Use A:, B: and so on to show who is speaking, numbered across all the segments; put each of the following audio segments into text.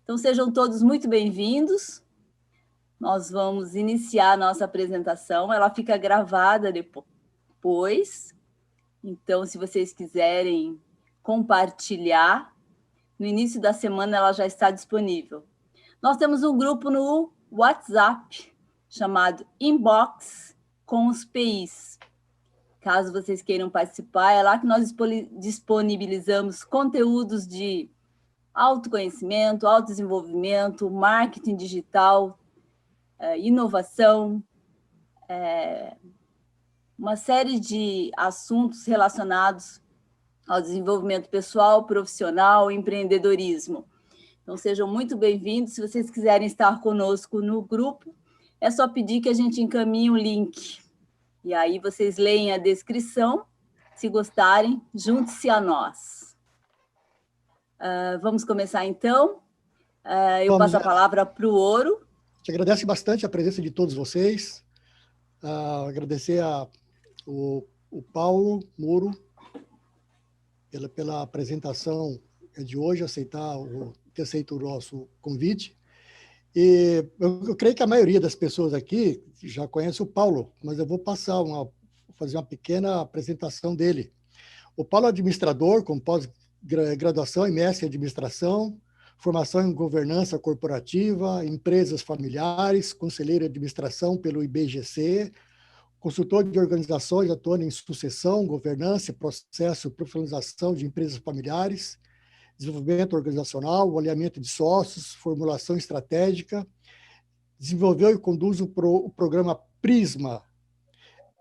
A: Então, sejam todos muito bem-vindos. Nós vamos iniciar a nossa apresentação. Ela fica gravada depois. Então, se vocês quiserem compartilhar, no início da semana ela já está disponível. Nós temos um grupo no WhatsApp chamado Inbox com os PIs. Caso vocês queiram participar, é lá que nós disponibilizamos conteúdos de autoconhecimento, autodesenvolvimento, marketing digital, inovação, uma série de assuntos relacionados ao desenvolvimento pessoal, profissional, empreendedorismo. Então, sejam muito bem-vindos. Se vocês quiserem estar conosco no grupo, é só pedir que a gente encaminhe o link. E aí vocês leem a descrição. Se gostarem, junte-se a nós. Vamos começar, então. Eu passo a palavra para o Ouro.
B: Te agradece bastante a presença de todos vocês. Agradecer o Paulo Moro pela apresentação de hoje, ter aceito o nosso convite. E eu creio que a maioria das pessoas aqui já conhece o Paulo, mas eu vou fazer uma pequena apresentação dele. O Paulo é administrador, com pós-graduação em mestre em administração, formação em governança corporativa, empresas familiares, conselheiro de administração pelo IBGC, consultor de organizações atuando em sucessão, governança, processo, profissionalização de empresas familiares, desenvolvimento organizacional, alinhamento de sócios, formulação estratégica, desenvolveu e conduz o programa Prisma,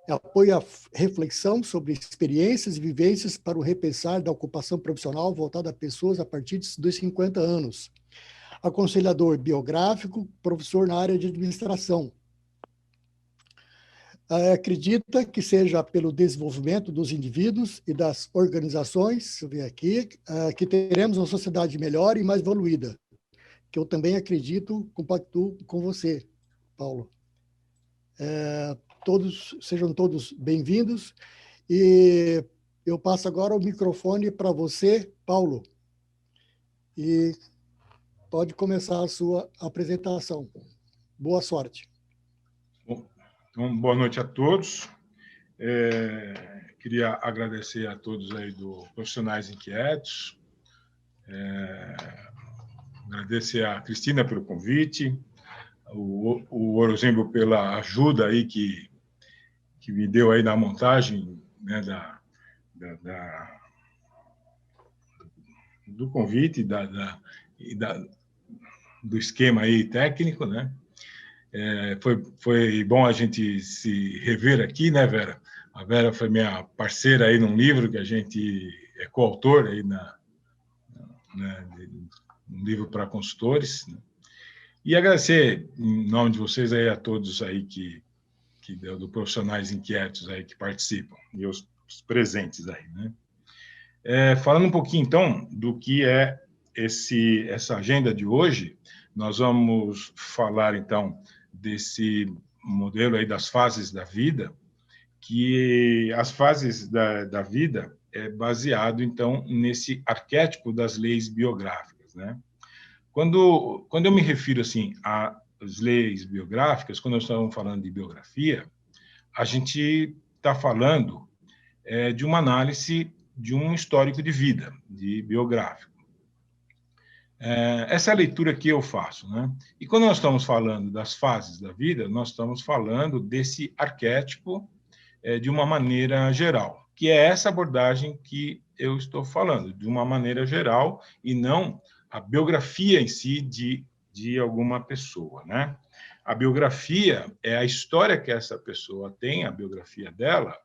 B: apoia a reflexão sobre experiências e vivências para o repensar da ocupação profissional voltada a pessoas a partir dos 50 anos. Aconselhador biográfico, professor na área de administração. Acredita que seja pelo desenvolvimento dos indivíduos e das organizações, deixa eu ver aqui, que teremos uma sociedade melhor e mais evoluída, que eu também acredito, compactuo com você, Paulo. Sejam todos bem-vindos, e eu passo agora o microfone para você, Paulo, e pode começar a sua apresentação. Boa sorte.
C: Então, boa noite a todos. Queria agradecer a todos aí do Profissionais Inquietos. Agradecer a Cristina pelo convite, o Orozembo pela ajuda aí que me deu aí na montagem, né, do convite do esquema aí técnico, né? Foi bom a gente se rever aqui, né, Vera? A Vera foi minha parceira aí num livro que a gente é coautor aí um livro para consultores, né? E agradecer em nome de vocês aí a todos aí do Profissionais Inquietos aí que participam e os presentes aí, né? Falando um pouquinho então do que é essa agenda de hoje, nós vamos falar então desse modelo aí das fases da vida, que as fases da vida é baseado, então, nesse arquétipo das leis biográficas, né? Quando eu me refiro, assim, às leis biográficas, quando nós estamos falando de biografia, a gente está falando de uma análise de um histórico de vida, de biográfico. Essa é a leitura que eu faço, né? E quando nós estamos falando das fases da vida, nós estamos falando desse arquétipo de uma maneira geral, que é essa abordagem que eu estou falando, de uma maneira geral, e não a biografia em si de alguma pessoa, né? A biografia é a história que essa pessoa tem, a biografia dela,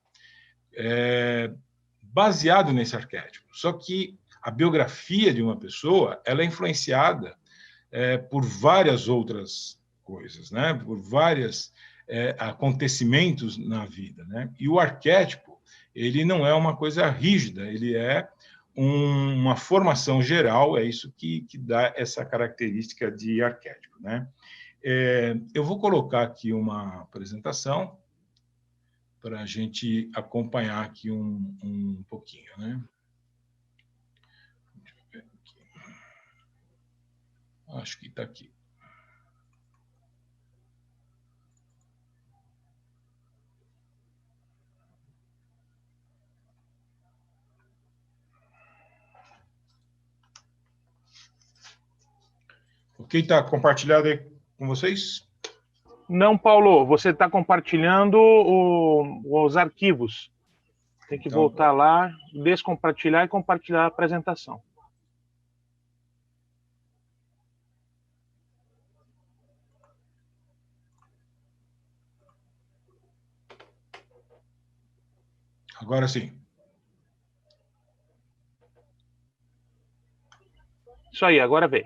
C: baseado nesse arquétipo. Só que a biografia de uma pessoa ela é influenciada por várias outras coisas, né? Por vários acontecimentos na vida, né? E o arquétipo ele não é uma coisa rígida, ele é uma formação geral, é isso que dá essa característica de arquétipo, né? Eu vou colocar aqui uma apresentação para a gente acompanhar aqui um pouquinho, né? acho que está aqui. Ok, está compartilhado aí com vocês?
D: Não, Paulo, você está compartilhando os arquivos. Tem que voltar lá, descompartilhar e compartilhar a apresentação.
C: Agora sim.
D: Isso aí, agora vem.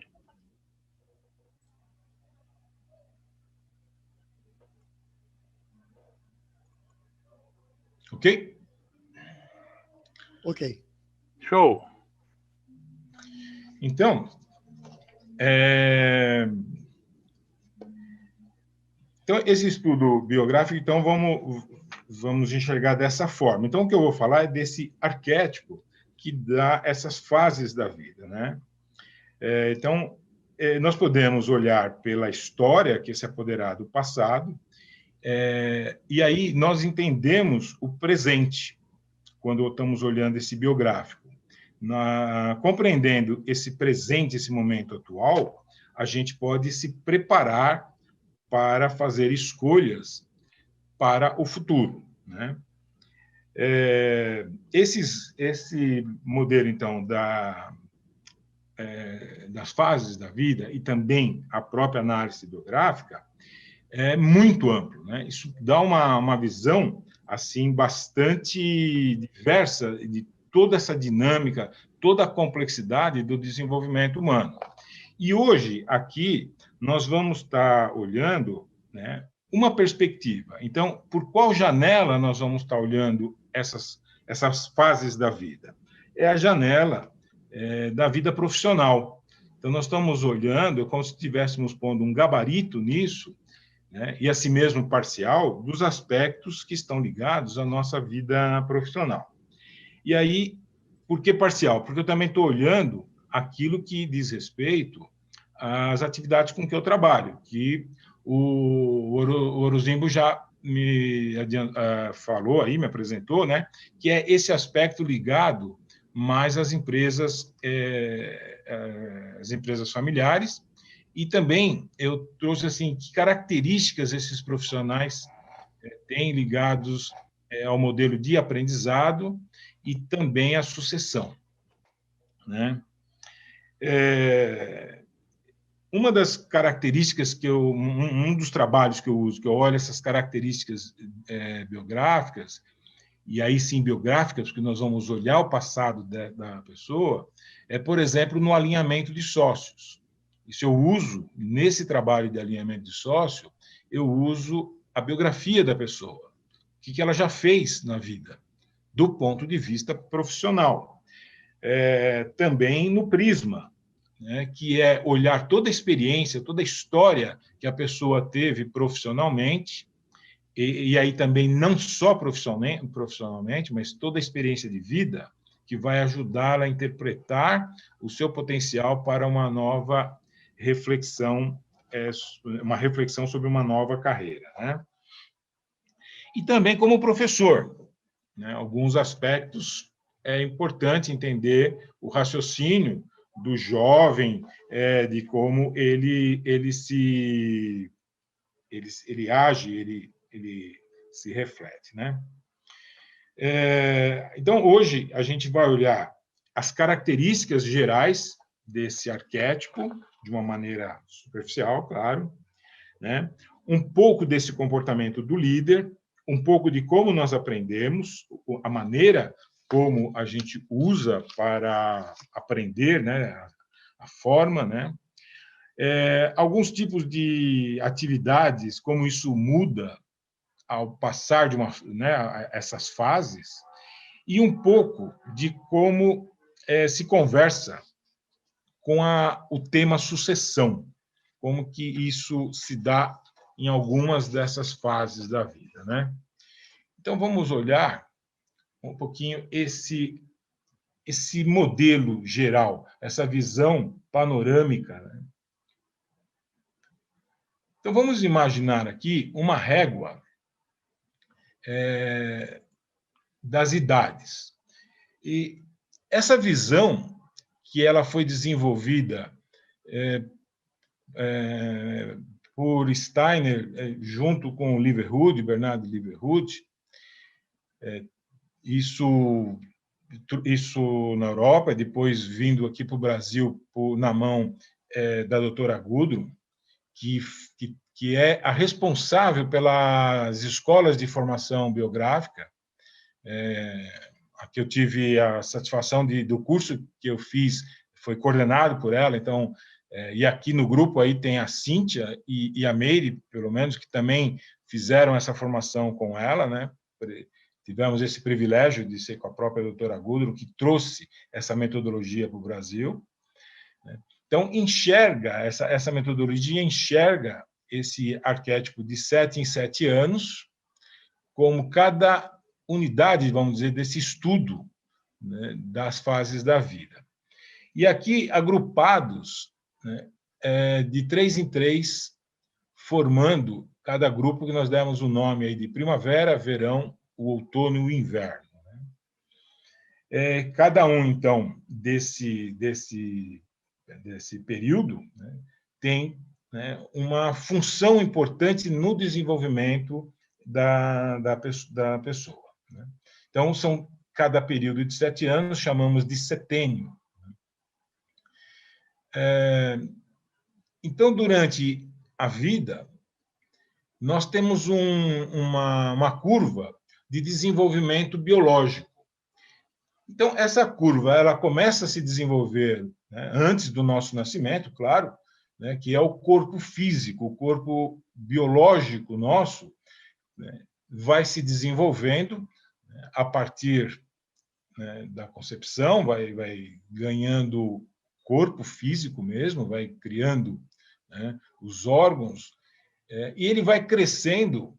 C: Ok?
B: Ok.
D: Show.
C: Então, então, esse estudo biográfico, então, vamos enxergar dessa forma. Então, o que eu vou falar é desse arquétipo que dá essas fases da vida, né? Então, nós podemos olhar pela história que se apoderar do passado, e aí nós entendemos o presente, quando estamos olhando esse biográfico. Compreendendo esse presente, esse momento atual, a gente pode se preparar para fazer escolhas para o futuro, né? Esse modelo, então, das fases da vida e também a própria análise biográfica é muito amplo, né? Isso dá uma visão assim bastante diversa de toda essa dinâmica, toda a complexidade do desenvolvimento humano. E hoje, aqui, nós vamos estar olhando, né, uma perspectiva. Então, por qual janela nós vamos estar olhando essas fases da vida? É a janela da vida profissional. Então, nós estamos olhando como se estivéssemos pondo um gabarito nisso, né, e assim mesmo parcial, dos aspectos que estão ligados à nossa vida profissional. E aí, por que parcial? Porque eu também estou olhando aquilo que diz respeito às atividades com que eu trabalho, que o Orozimbo já me falou aí, me apresentou, né, que é esse aspecto ligado mais às empresas familiares, e também eu trouxe assim que características esses profissionais têm ligados ao modelo de aprendizado e também à sucessão, né? Uma das características um dos trabalhos que eu uso, que eu olho essas características biográficas, e aí sim biográficas, porque nós vamos olhar o passado da pessoa, por exemplo, no alinhamento de sócios. Isso eu uso, nesse trabalho de alinhamento de sócio, eu uso a biografia da pessoa, o que ela já fez na vida, do ponto de vista profissional. Também no prisma, né, que é olhar toda a experiência, toda a história que a pessoa teve profissionalmente, e aí também não só profissionalmente, mas toda a experiência de vida, que vai ajudá-la a interpretar o seu potencial para uma nova reflexão, uma reflexão sobre uma nova carreira, né? E também como professor, né? Alguns aspectos é importante entender o raciocínio do jovem, de como ele age, ele se reflete, né? Então, hoje, a gente vai olhar as características gerais desse arquétipo, de uma maneira superficial, claro, né? Um pouco desse comportamento do líder, um pouco de como nós aprendemos, a maneira como a gente usa para aprender, né? A forma, né? Alguns tipos de atividades, como isso muda ao passar de essas fases, e um pouco de como se conversa com o tema sucessão, como que isso se dá em algumas dessas fases da vida, né? Então, vamos olhar um pouquinho esse modelo geral, essa visão panorâmica, né, Então, vamos imaginar aqui uma régua das idades. E essa visão, que ela foi desenvolvida por Steiner, junto com o Liverhood, Bernard Liverhood, isso na Europa, depois vindo aqui para o Brasil na mão da doutora Gudrun, que é a responsável pelas escolas de formação biográfica. Aqui eu tive a satisfação do curso que eu fiz, foi coordenado por ela, então, e aqui no grupo aí tem a Cíntia e a Meire, pelo menos, que também fizeram essa formação com ela, né? Tivemos esse privilégio de ser com a própria doutora Gudrun, que trouxe essa metodologia para o Brasil. Então, essa metodologia enxerga esse arquétipo de 7 em 7 anos como cada unidade, vamos dizer, desse estudo, né, das fases da vida. E aqui, agrupados, né, de 3 em 3, formando cada grupo que nós demos o nome aí de primavera, verão, o outono e o inverno. Cada um, então, desse período, né, tem, né, uma função importante no desenvolvimento da pessoa. Né? Então, cada período de 7 anos chamamos de setênio. Então, durante a vida, nós temos uma curva de desenvolvimento biológico. Então, essa curva ela começa a se desenvolver, né, antes do nosso nascimento, claro, né, que é o corpo físico, o corpo biológico nosso, né, vai se desenvolvendo, né, a partir, né, da concepção, vai ganhando corpo físico mesmo, vai criando, né, os órgãos, e ele vai crescendo,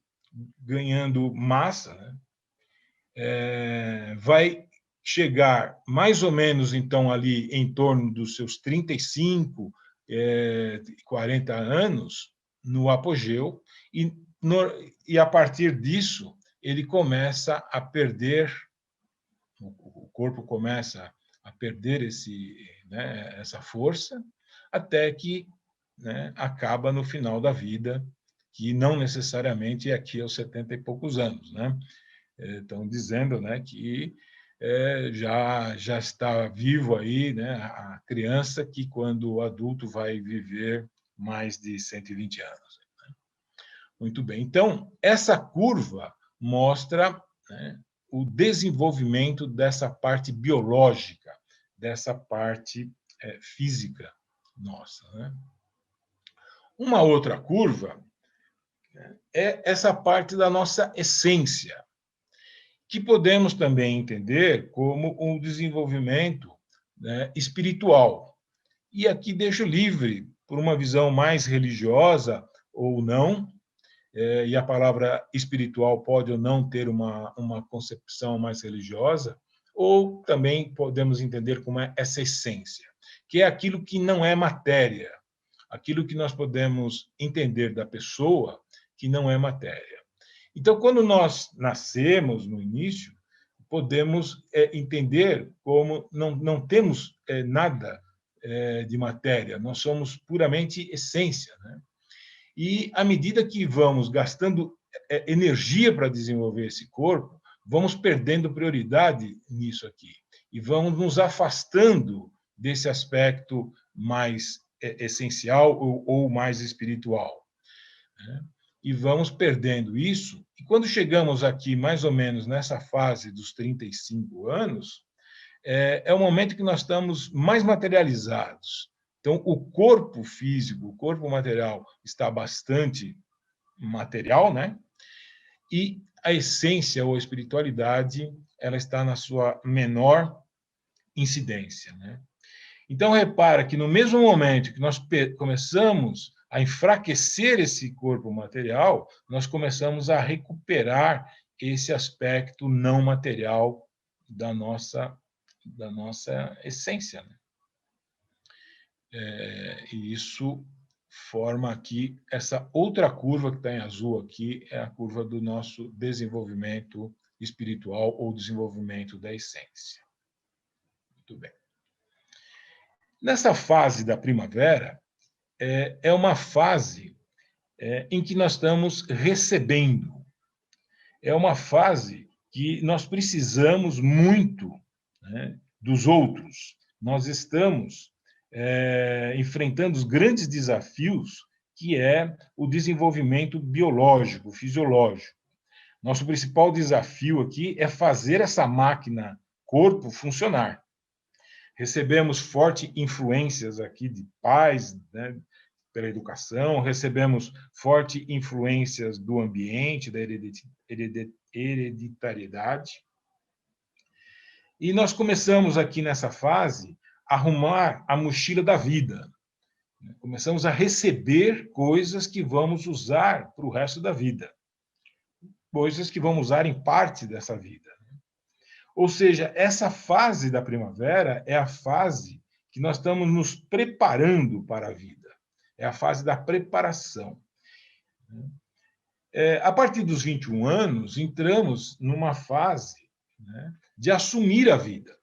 C: ganhando massa, né, vai chegar mais ou menos, então, ali em torno dos seus 35, 40 anos, no apogeu, e a partir disso, ele começa a perder, o corpo começa a perder né, essa força, até que, né, acaba no final da vida, que não necessariamente é aqui aos 70 e poucos anos, né? Estão dizendo, né, que já está vivo aí, né, a criança que, quando adulto, vai viver mais de 120 anos. Né? Muito bem. Então, essa curva mostra, né, o desenvolvimento dessa parte biológica, dessa parte física nossa. Né? Uma outra curva, né, é essa parte da nossa essência, que podemos também entender como um desenvolvimento, né, espiritual. E aqui deixo livre por uma visão mais religiosa ou não, e a palavra espiritual pode ou não ter uma concepção mais religiosa, ou também podemos entender como essa essência, que é aquilo que não é matéria, aquilo que nós podemos entender da pessoa que não é matéria. Então, quando nós nascemos no início, podemos entender como não temos nada de matéria, nós somos puramente essência. Né? E, à medida que vamos gastando energia para desenvolver esse corpo, vamos perdendo prioridade nisso aqui. E vamos nos afastando desse aspecto mais essencial ou mais espiritual. Né? E vamos perdendo isso. E quando chegamos aqui, mais ou menos nessa fase dos 35 anos, é o momento que nós estamos mais materializados. Então, o corpo físico, o corpo material está bastante material, né? E a essência ou a espiritualidade, ela está na sua menor incidência, né? Então, repara que no mesmo momento que nós começamos a enfraquecer esse corpo material, nós começamos a recuperar esse aspecto não material da nossa essência. Né? E isso forma aqui essa outra curva que está em azul aqui, é a curva do nosso desenvolvimento espiritual ou desenvolvimento da essência. Muito bem. Nessa fase da primavera, é uma fase em que nós estamos recebendo. É uma fase que nós precisamos muito, né, dos outros. Nós estamos enfrentando os grandes desafios, que é o desenvolvimento biológico, fisiológico. Nosso principal desafio aqui é fazer essa máquina corpo funcionar. Recebemos fortes influências aqui de pais, né, pela educação, recebemos fortes influências do ambiente, da hereditariedade. E nós começamos aqui nessa fase a arrumar a mochila da vida. Começamos a receber coisas que vamos usar para o resto da vida. Coisas que vamos usar em parte dessa vida. Ou seja, essa fase da primavera é a fase que nós estamos nos preparando para a vida. É a fase da preparação. A partir dos 21 anos, entramos numa fase, né, de assumir a vida.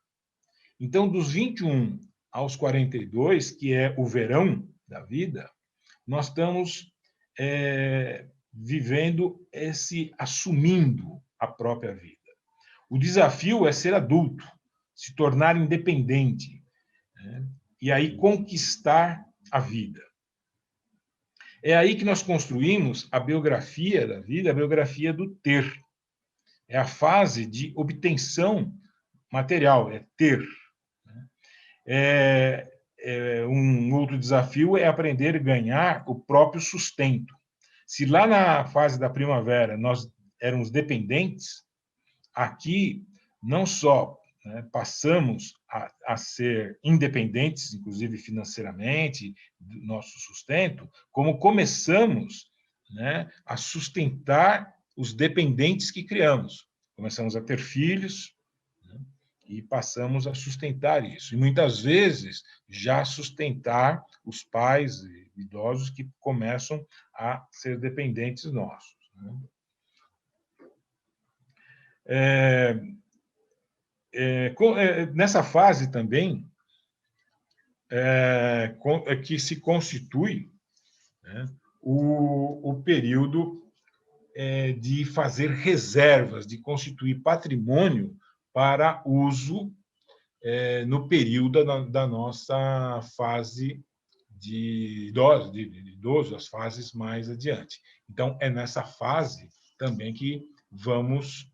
C: Então, dos 21 aos 42, que é o verão da vida, nós estamos vivendo assumindo a própria vida. O desafio é ser adulto, se tornar independente, né, e aí conquistar a vida. É aí que nós construímos a biografia da vida, a biografia do ter. É a fase de obtenção material, é ter. Um outro desafio é aprender a ganhar o próprio sustento. Se lá na fase da primavera nós éramos dependentes, aqui não só, né, passamos a ser independentes, inclusive financeiramente, do nosso sustento, como começamos, né, a sustentar os dependentes que criamos. Começamos a ter filhos, né, e passamos a sustentar isso. E muitas vezes já sustentar os pais idosos que começam a ser dependentes nossos, né? Nessa fase também que se constitui, né, o período de fazer reservas, de constituir patrimônio para uso no período da nossa fase de idoso, as fases mais adiante. Então, é nessa fase também que vamos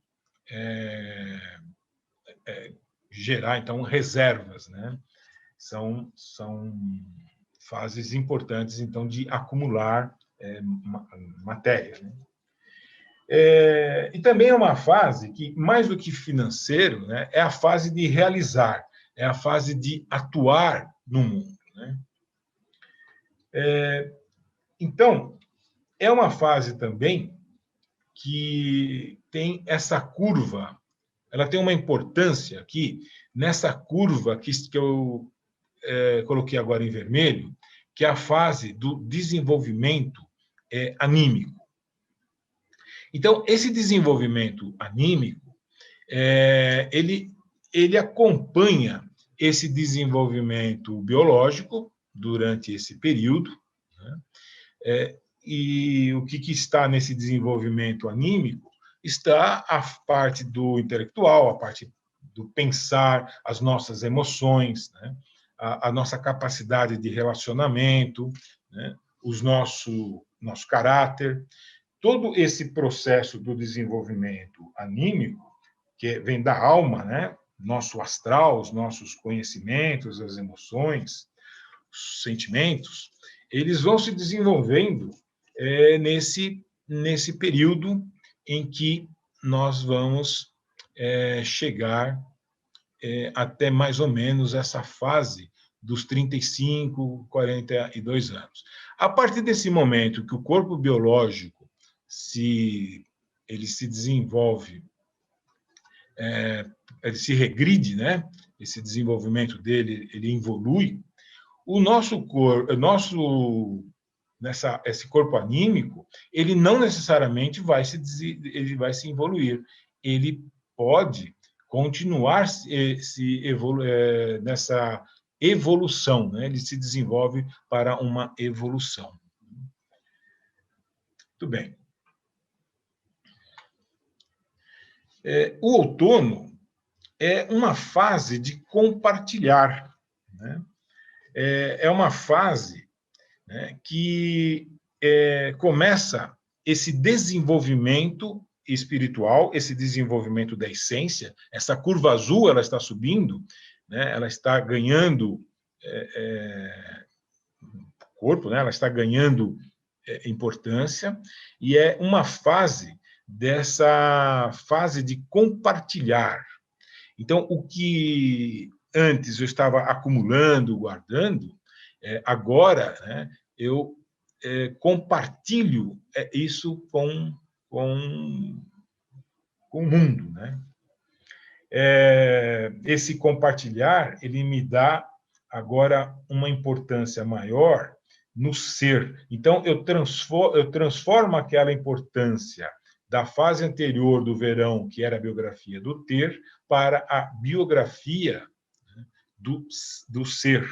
C: gerar, então, reservas, né? São fases importantes, então, de acumular matéria, né? E também é uma fase que, mais do que financeiro, né, é a fase de realizar, é a fase de atuar no mundo, né? Então, é uma fase também que tem essa curva, ela tem uma importância aqui, nessa curva que eu coloquei agora em vermelho, que é a fase do desenvolvimento anímico. Então, esse desenvolvimento anímico, ele acompanha esse desenvolvimento biológico durante esse período, né? E o que está nesse desenvolvimento anímico está a parte do intelectual, a parte do pensar, as nossas emoções, né? A nossa capacidade de relacionamento, né? Nosso caráter. Todo esse processo do desenvolvimento anímico, que vem da alma, né? Nosso astral, os nossos conhecimentos, as emoções, os sentimentos, eles vão se desenvolvendo nesse período em que nós vamos chegar até mais ou menos essa fase dos 35, 42 anos. A partir desse momento que o corpo biológico ele se desenvolve, ele se regride, né? Esse desenvolvimento dele, ele evolui, o nosso esse corpo anímico, ele não necessariamente vai se evoluir. Ele pode continuar nessa evolução, né? Ele se desenvolve para uma evolução. Muito bem. O outono é uma fase de compartilhar, né? É uma fase, né, que começa esse desenvolvimento espiritual, esse desenvolvimento da essência. Essa curva azul, ela está subindo, né? Ela está ganhando corpo, né? Ela está ganhando importância, e é uma fase dessa fase de compartilhar. Então, o que antes eu estava acumulando, guardando, agora, né, eu compartilho isso com o mundo, né? Esse compartilhar, ele me dá agora uma importância maior no ser. Então, eu transformo aquela importância da fase anterior do verão, que era a biografia do ter, para a biografia, né, do ser.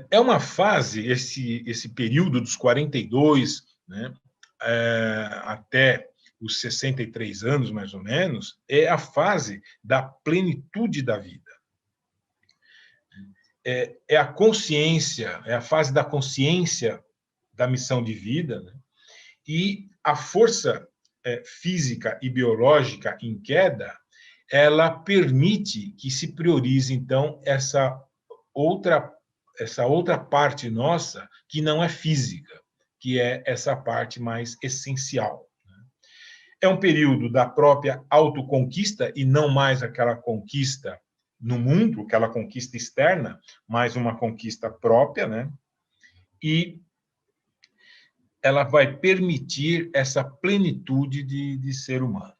C: É uma fase, esse período dos 42, né, até os 63 anos, mais ou menos, é a fase da plenitude da vida. É a consciência, é a fase da consciência da missão de vida, né? E a força física e biológica em queda, ela permite que se priorize, então, essa outra parte nossa que não é física, que é essa parte mais essencial. É um período da própria autoconquista e não mais aquela conquista no mundo, aquela conquista externa, mas uma conquista própria, né? E ela vai permitir essa plenitude de ser humano.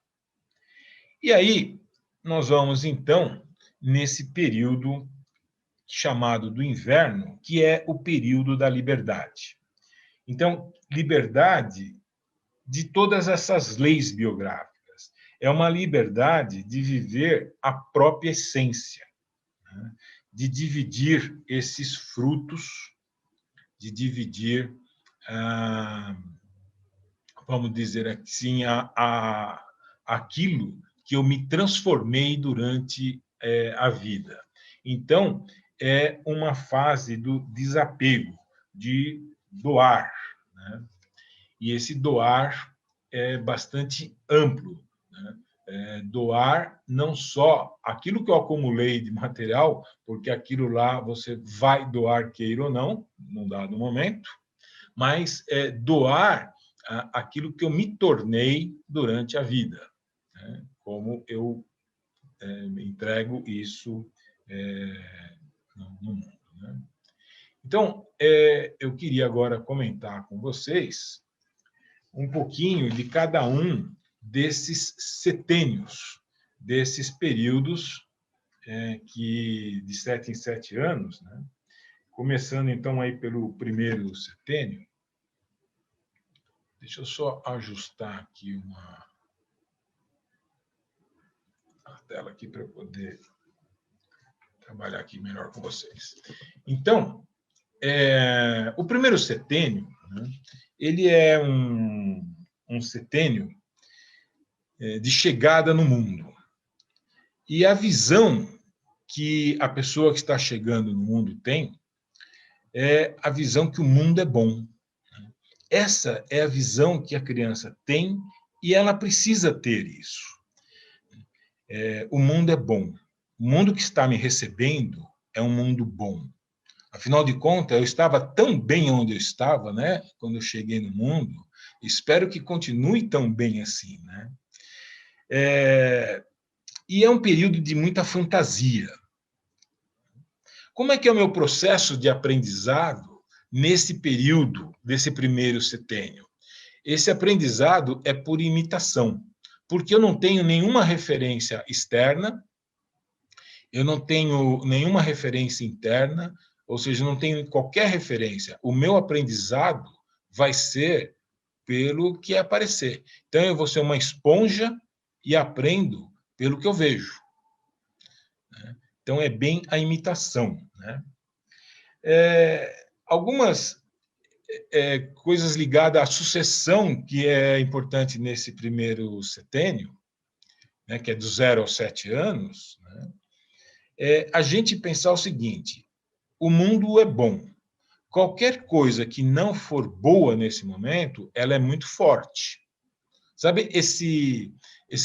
C: E aí, nós vamos, então, nesse período chamado do inverno, que é o período da liberdade. Então, liberdade de todas essas leis biográficas. É uma liberdade de viver a própria essência, né? De dividir esses frutos, de dividir, vamos dizer assim, aquilo que eu me transformei durante a vida. Então, é uma fase do desapego, de doar, né? E esse doar é bastante amplo, né? Doar não só aquilo que eu acumulei de material, porque aquilo lá você vai doar, queira ou não, num dado momento, mas doar aquilo que eu me tornei durante a vida, né? Como eu entrego isso no mundo, né? Então, eu queria agora comentar com vocês um pouquinho de cada um desses setênios, desses períodos de 7 em 7 anos, né? Começando, então, aí pelo primeiro setênio. Deixa eu só ajustar aqui a tela aqui para eu poder trabalhar aqui melhor com vocês. Então, o primeiro setênio, né, ele é um setênio de chegada no mundo. E a visão que a pessoa que está chegando no mundo tem é a visão que o mundo é bom. Essa é a visão que a criança tem e ela precisa ter isso. O mundo é bom. O mundo que está me recebendo é um mundo bom. Afinal de contas, eu estava tão bem onde eu estava, né, quando eu cheguei no mundo, espero que continue tão bem assim, né? E é um período de muita fantasia. Como é que é o meu processo de aprendizado nesse período desse primeiro setênio? Esse aprendizado é por imitação, porque eu não tenho nenhuma referência externa, eu não tenho nenhuma referência interna, ou seja, não tenho qualquer referência. O meu aprendizado vai ser pelo que aparecer. Então, eu vou ser uma esponja e aprendo pelo que eu vejo. Então, é bem a imitação. Algumas coisas ligadas à sucessão, que é importante nesse primeiro setênio, que é do 0 aos 7 anos, é a gente pensar o seguinte: o mundo é bom. Qualquer coisa que não for boa nesse momento, ela é muito forte. Sabe, esse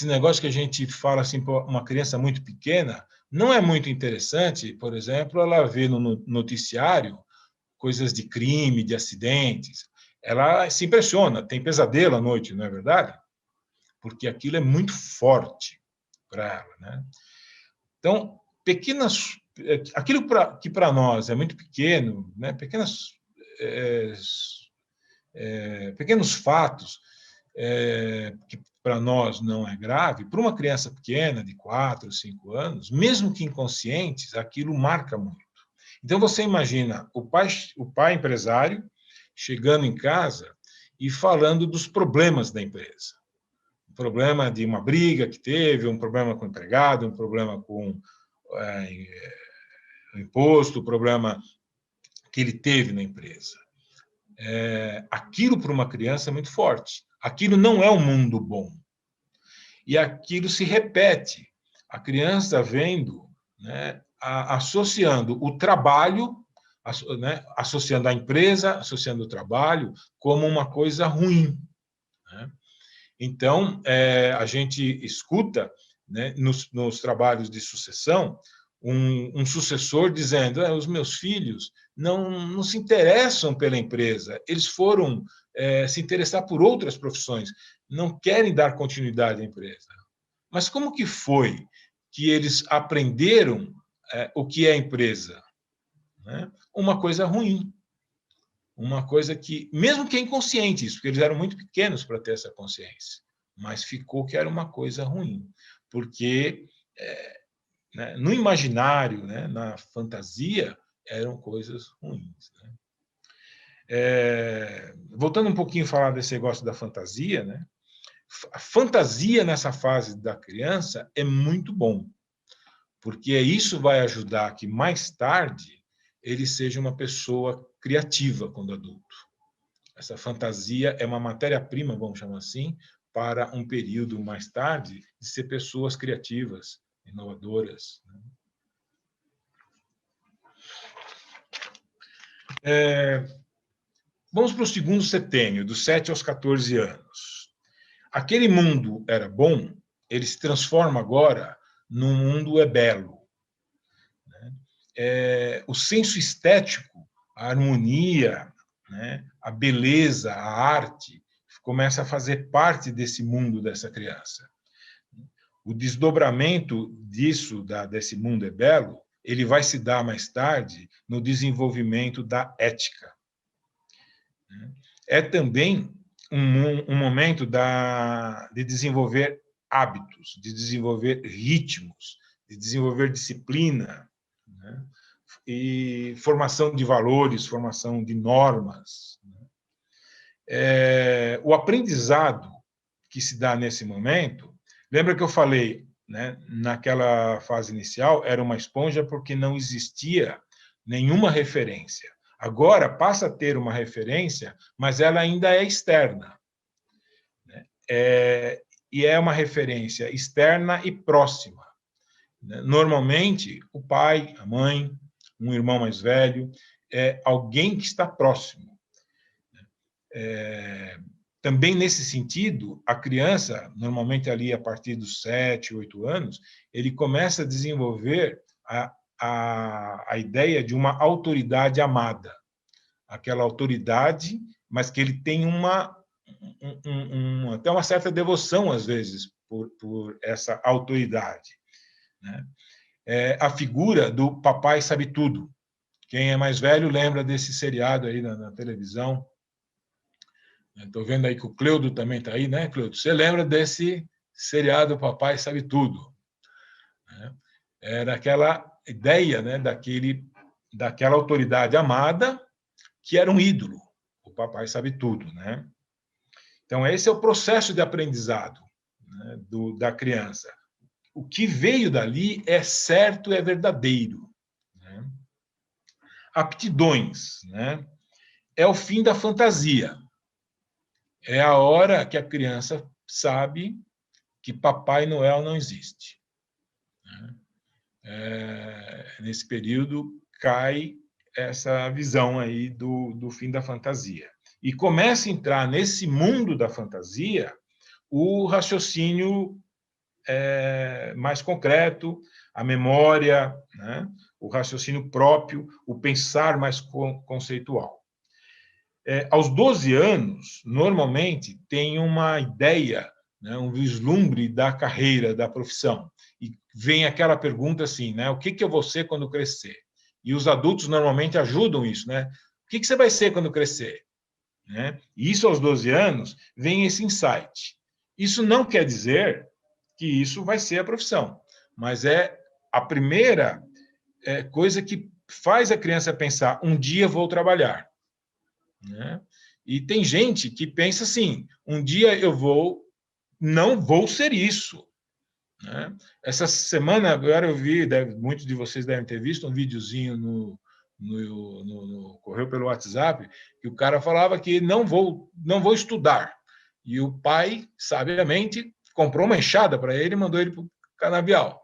C: negócio que a gente fala assim para uma criança muito pequena, não é muito interessante, por exemplo, ela vê no noticiário coisas de crime, de acidentes. Ela se impressiona, tem pesadelo à noite, não é verdade? Porque aquilo é muito forte para ela. Então, aquilo que para nós é muito pequeno, pequenos fatos, que para nós não é grave, para uma criança pequena, de 4, 5 anos, mesmo que inconscientes, aquilo marca muito. Então, você imagina o pai empresário chegando em casa e falando dos problemas da empresa. Um problema de uma briga que teve, um problema com o empregado, um problema com o imposto, o problema que ele teve na empresa. Aquilo para uma criança é muito forte. Aquilo não é um mundo bom. E aquilo se repete. A criança vendo, associando o trabalho, associando a empresa, associando o trabalho como uma coisa ruim. Então, a gente escuta, nos trabalhos de sucessão, um sucessor dizendo: os meus filhos não se interessam pela empresa, eles foram se interessar por outras profissões, não querem dar continuidade à empresa. Mas como que foi que eles aprenderam o que é a empresa? Uma coisa ruim. Uma coisa que, mesmo que é inconsciente, isso, porque eles eram muito pequenos para ter essa consciência, mas ficou que era uma coisa ruim, porque no imaginário, na fantasia, eram coisas ruins. Voltando um pouquinho a falar desse negócio da fantasia, a fantasia nessa fase da criança é muito bom, porque isso vai ajudar que mais tarde ele seja uma pessoa criativa quando adulto. Essa fantasia é uma matéria-prima, vamos chamar assim, para um período mais tarde de ser pessoas criativas, inovadoras. Vamos para o segundo setênio, dos 7 aos 14 anos. Aquele mundo era bom, ele se transforma agora num mundo belo. O senso estético, a harmonia, a beleza, a arte, começa a fazer parte desse mundo dessa criança. O desdobramento desse mundo belo, ele vai se dar mais tarde no desenvolvimento da ética. É também um momento de desenvolver hábitos, de desenvolver ritmos, de desenvolver disciplina, e formação de valores, formação de normas. O aprendizado que se dá nesse momento, lembra que eu falei, naquela fase inicial, era uma esponja porque não existia nenhuma referência. Agora passa a ter uma referência, mas ela ainda é externa. E é uma referência externa e próxima. Normalmente, o pai, a mãe, um irmão mais velho, alguém que está próximo. Também nesse sentido, a criança, normalmente ali a partir dos 7, 8 anos, ele começa a desenvolver a ideia de uma autoridade amada. Aquela autoridade, mas que ele tem até uma certa devoção, às vezes, por essa autoridade. A figura do papai sabe tudo. Quem é mais velho lembra desse seriado aí na televisão. Estou vendo aí que o Cleudo também está aí, né, Cleudo? Você lembra desse seriado Papai Sabe Tudo. Era aquela ideia, né, daquela autoridade amada que era um ídolo. O Papai Sabe Tudo, né? Então, esse é o processo de aprendizado, né, da criança. O que veio dali é certo, é verdadeiro. Né? Aptidões, né? É o fim da fantasia. É a hora que a criança sabe que Papai Noel não existe. Nesse período, cai essa visão aí do fim da fantasia. E começa a entrar nesse mundo da fantasia o raciocínio mais concreto, a memória, né? O raciocínio próprio, o pensar mais conceitual. Aos 12 anos, normalmente, tem uma ideia, né? Um vislumbre da carreira, da profissão. E vem aquela pergunta assim, né? O que eu vou ser quando crescer? E os adultos normalmente ajudam isso, né? O que você vai ser quando crescer? Né? E isso, aos 12 anos, vem esse insight. Isso não quer dizer que isso vai ser a profissão, mas é a primeira coisa que faz a criança pensar, um dia vou trabalhar. Né? E tem gente que pensa assim, um dia não vou ser isso. Né? Essa semana, agora eu vi, muitos de vocês devem ter visto um videozinho no correu pelo WhatsApp, que o cara falava que não vou estudar. E o pai, sabiamente, comprou uma enxada para ele e mandou ele para o canavial.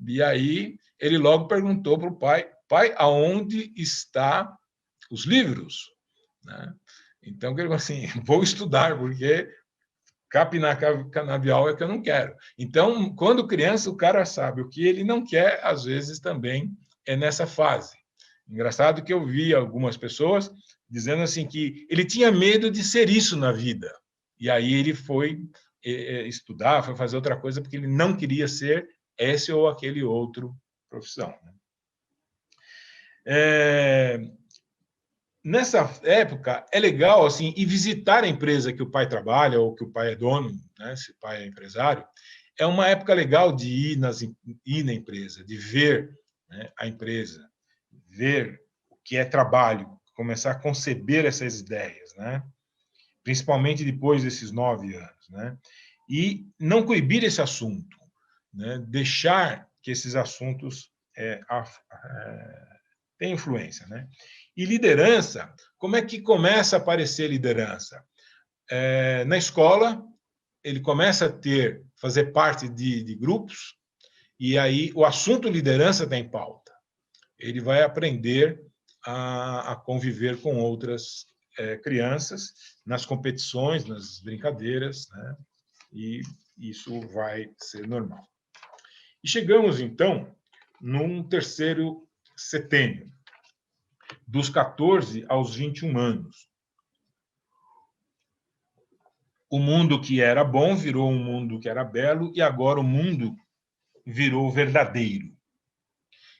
C: E aí ele logo perguntou para o pai, aonde estão os livros? Né? Então, ele falou assim, vou estudar, porque capinar canavial é que eu não quero. Então, quando criança, o cara sabe o que ele não quer, às vezes também é nessa fase. Engraçado que eu vi algumas pessoas dizendo assim que ele tinha medo de ser isso na vida. E aí ele foi estudar, foi fazer outra coisa, porque ele não queria ser esse ou aquele outro profissão. Nessa época, é legal assim, ir visitar a empresa que o pai trabalha ou que o pai é dono, né, se o pai é empresário. É uma época legal de ir na empresa, de ver, né, a empresa, ver o que é trabalho, começar a conceber essas ideias, né? Principalmente depois desses 9 anos. Né? E não coibir esse assunto, né? Deixar que esses assuntos tenham influência. Né? E liderança, como é que começa a aparecer liderança? Na escola, ele começa a fazer parte de grupos, e aí o assunto liderança está em pauta. Ele vai aprender a conviver com outras crianças nas competições, nas brincadeiras, né? E isso vai ser normal. E chegamos, então, num terceiro setênio, dos 14 aos 21 anos. O mundo que era bom virou um mundo que era belo, e agora o mundo virou verdadeiro.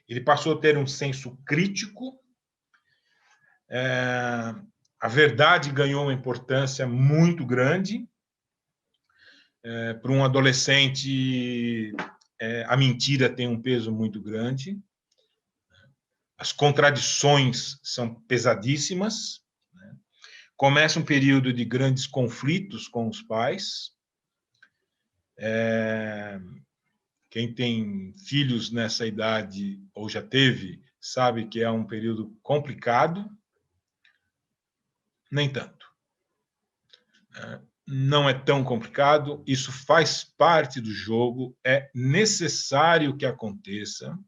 C: Ele passou a ter um senso crítico, a verdade ganhou uma importância muito grande. Para um adolescente, a mentira tem um peso muito grande. As contradições são pesadíssimas. Né? Começa um período de grandes conflitos com os pais. Quem tem filhos nessa idade, ou já teve, sabe que é um período complicado. Nem tanto. Não é tão complicado, isso faz parte do jogo, é necessário que aconteça.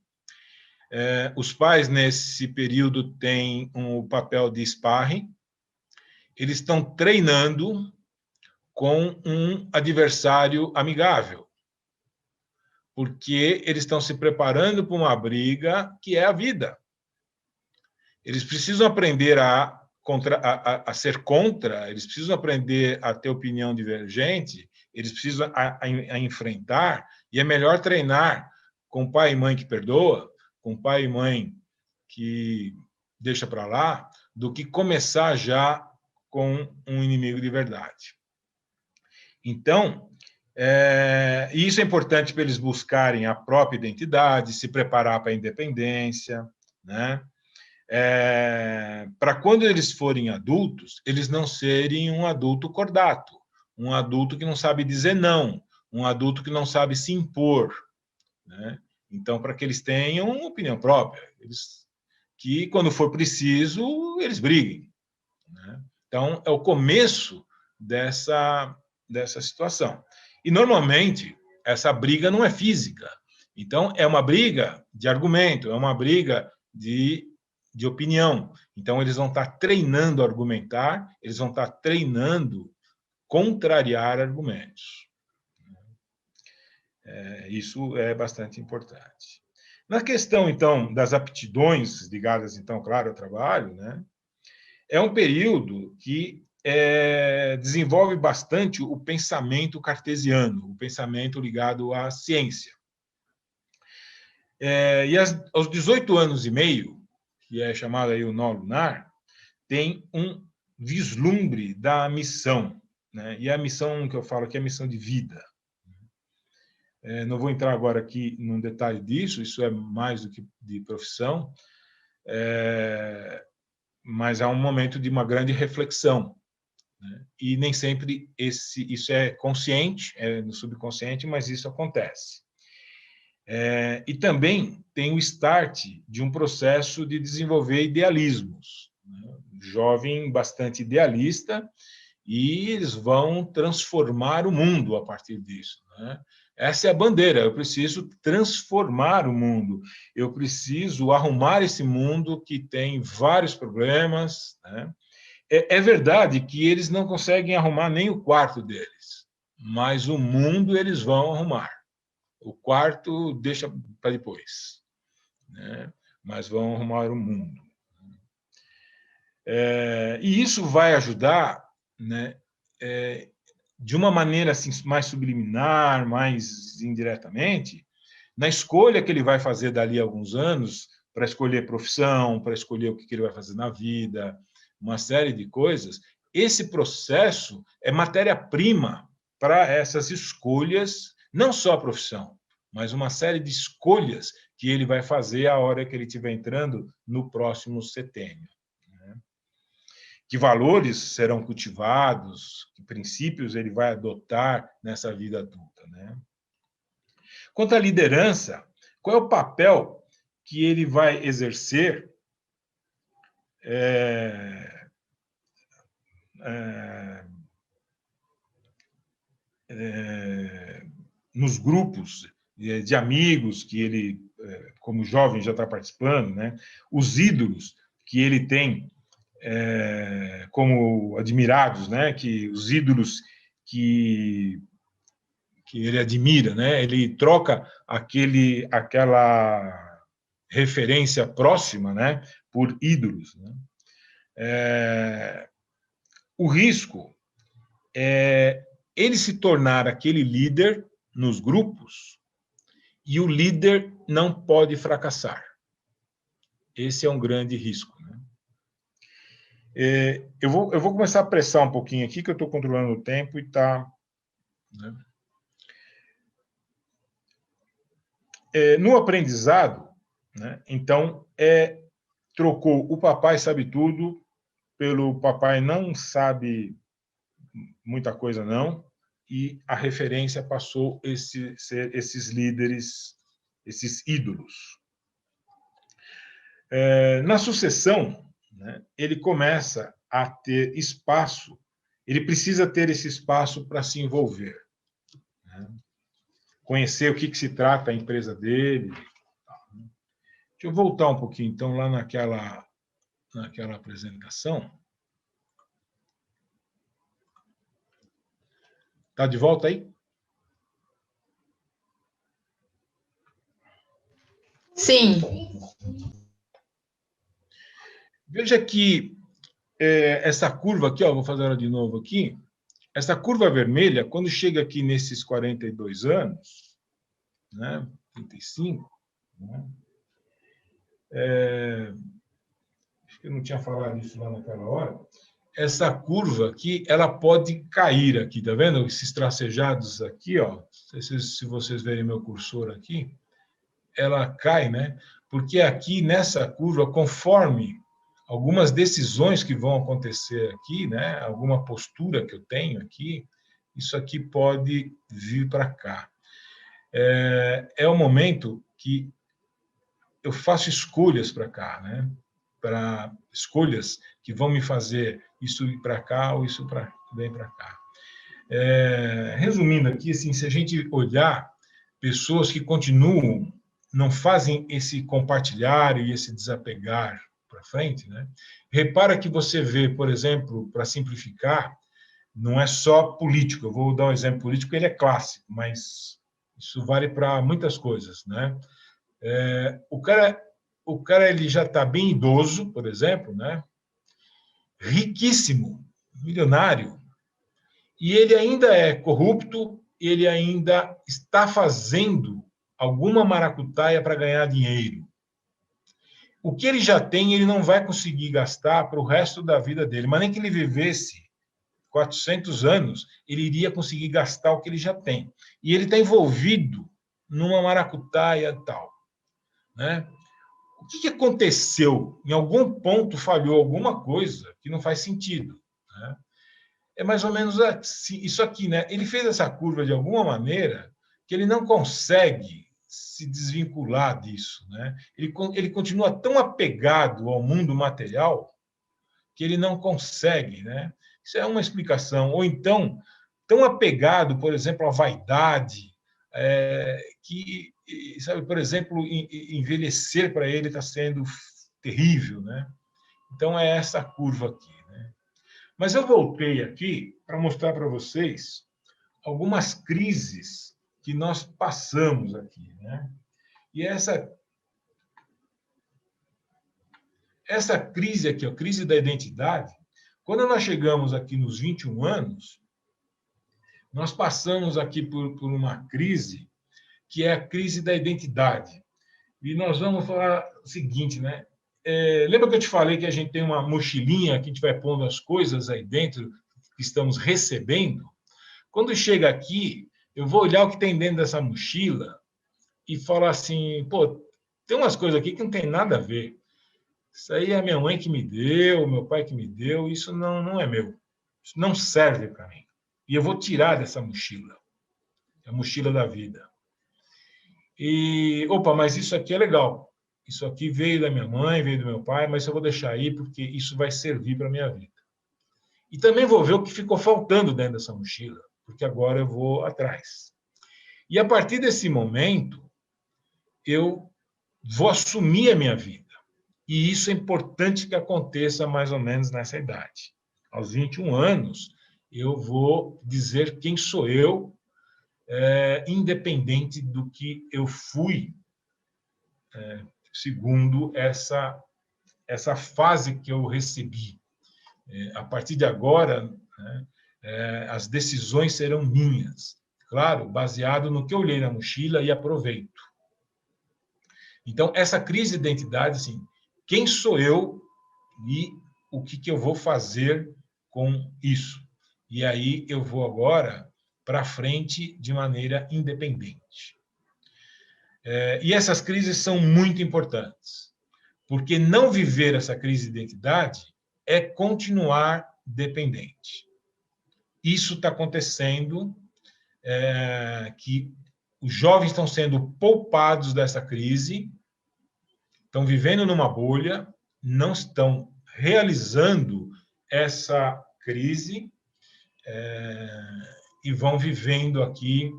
C: Os pais, nesse período, têm um papel de sparring, eles estão treinando com um adversário amigável, porque eles estão se preparando para uma briga que é a vida. Eles precisam aprender a ser contra, eles precisam aprender a ter opinião divergente, eles precisam a enfrentar, e é melhor treinar com pai e mãe que perdoa, com pai e mãe que deixa para lá, do que começar já com um inimigo de verdade. Então, E isso é importante para eles buscarem a própria identidade, se preparar para a independência, né? Para quando eles forem adultos, eles não serem um adulto cordato, um adulto que não sabe dizer não, um adulto que não sabe se impor, né? Então, para que eles tenham uma opinião própria, que, quando for preciso, eles briguem, né? Então, é o começo dessa situação. E, normalmente, essa briga não é física. Então, é uma briga de argumento, é uma briga de opinião. Então, eles vão estar treinando a argumentar, eles vão estar treinando contrariar argumentos. Isso é bastante importante. Na questão, então, das aptidões ligadas, então, claro, ao trabalho, né, é um período que desenvolve bastante o pensamento cartesiano, o pensamento ligado à ciência. E aos 18 anos e meio, que é chamado aí o nó lunar, tem um vislumbre da missão, né? E a missão que eu falo aqui é a missão de vida. Não vou entrar agora aqui num detalhe disso, isso é mais do que de profissão, mas há um momento de uma grande reflexão, né? E nem sempre isso é consciente, é no subconsciente, mas isso acontece. E também tem o start de um processo de desenvolver idealismos, né? Jovem bastante idealista, e eles vão transformar o mundo a partir disso, né? Essa é a bandeira, eu preciso transformar o mundo, eu preciso arrumar esse mundo que tem vários problemas, né? É verdade que eles não conseguem arrumar nem o quarto deles, mas o mundo eles vão arrumar. O quarto deixa para depois, né? Mas vão arrumar o mundo. E isso vai ajudar, né, de uma maneira assim, mais subliminar, mais indiretamente, na escolha que ele vai fazer dali a alguns anos, para escolher profissão, para escolher o que ele vai fazer na vida, uma série de coisas. Esse processo é matéria-prima para essas escolhas, não só a profissão, mas uma série de escolhas que ele vai fazer a hora que ele estiver entrando no próximo setênio. Que valores serão cultivados, que princípios ele vai adotar nessa vida adulta, né? Quanto à liderança, qual é o papel que ele vai exercer nos grupos de amigos que ele, como jovem, já está participando, né? Os ídolos que ele tem como admirados, né? Que os ídolos que ele admira, né? Ele troca aquela referência próxima, né? Por ídolos, né? O risco é ele se tornar aquele líder nos grupos e o líder não pode fracassar. Esse é um grande risco, né? Eu vou começar a pressar um pouquinho aqui, que eu estou controlando o tempo e está... Né? No aprendizado, né, então, trocou o papai sabe tudo pelo papai não sabe muita coisa, não, e a referência passou a ser esses líderes, esses ídolos. Na sucessão, né, ele começa a ter espaço, ele precisa ter esse espaço para se envolver, né? Conhecer o que se trata a empresa dele. Deixa eu voltar um pouquinho, então, lá naquela apresentação. Está de volta aí?
E: Sim.
C: Veja que essa curva aqui, ó, vou fazer ela de novo aqui, essa curva vermelha, quando chega aqui nesses 42 anos, né, 35, né, acho que eu não tinha falado isso lá naquela hora, essa curva aqui, ela pode cair aqui, tá vendo? Esses tracejados aqui, ó, se vocês verem meu cursor aqui, ela cai, né? Porque aqui nessa curva, conforme algumas decisões que vão acontecer aqui, né? Alguma postura que eu tenho aqui, isso aqui pode vir para cá. É o momento que eu faço escolhas para cá, né? Para escolhas que vão me fazer isso ir para cá ou isso vem para cá. Resumindo aqui, assim, se a gente olhar pessoas que continuam, não fazem esse compartilhar e esse desapegar para frente, né? Repara que você vê, por exemplo, para simplificar, não é só político. Eu vou dar um exemplo político, ele é clássico, mas isso vale para muitas coisas, né? O cara ele já está bem idoso, por exemplo, né? Riquíssimo, milionário, e ele ainda é corrupto, ele ainda está fazendo alguma maracutaia para ganhar dinheiro. O que ele já tem, ele não vai conseguir gastar para o resto da vida dele, mas nem que ele vivesse 400 anos, ele iria conseguir gastar o que ele já tem. E ele está envolvido numa maracutaia tal, né? O que aconteceu? Em algum ponto falhou alguma coisa que não faz sentido, né? É mais ou menos assim, isso aqui, né? Ele fez essa curva de alguma maneira que ele não consegue se desvincular disso, né? Ele continua tão apegado ao mundo material que ele não consegue, né? Isso é uma explicação. Ou então, tão apegado, por exemplo, à vaidade, que, sabe, por exemplo, envelhecer para ele está sendo terrível, né? Então, é essa curva aqui, né? Mas eu voltei aqui para mostrar para vocês algumas crises que nós passamos aqui, né? E essa crise aqui, a crise da identidade, quando nós chegamos aqui nos 21 anos, nós passamos aqui por uma crise que é a crise da identidade. E nós vamos falar o seguinte, né? Lembra que eu te falei que a gente tem uma mochilinha que a gente vai pondo as coisas aí dentro que estamos recebendo? Quando chega aqui, eu vou olhar o que tem dentro dessa mochila e falar assim, pô, tem umas coisas aqui que não tem nada a ver. Isso aí é a minha mãe que me deu, meu pai que me deu, isso não é meu. Isso não serve para mim. E eu vou tirar dessa mochila. É a mochila da vida. E, opa, mas isso aqui é legal. Isso aqui veio da minha mãe, veio do meu pai, mas eu vou deixar aí porque isso vai servir para a minha vida. E também vou ver o que ficou faltando dentro dessa mochila, porque agora eu vou atrás. E a partir desse momento, eu vou assumir a minha vida. E isso é importante que aconteça mais ou menos nessa idade. Aos 21 anos, eu vou dizer quem sou eu, independente do que eu fui, segundo essa fase que eu recebi. A partir de agora, né, as decisões serão minhas. Claro, baseado no que eu olhei na mochila e aproveito. Então, essa crise de identidade, assim, quem sou eu e o que eu vou fazer com isso? E aí eu vou agora para frente de maneira independente. E essas crises são muito importantes, porque não viver essa crise de identidade é continuar dependente. Isso está acontecendo, que os jovens estão sendo poupados dessa crise, estão vivendo numa bolha, não estão realizando essa crise e vão vivendo aqui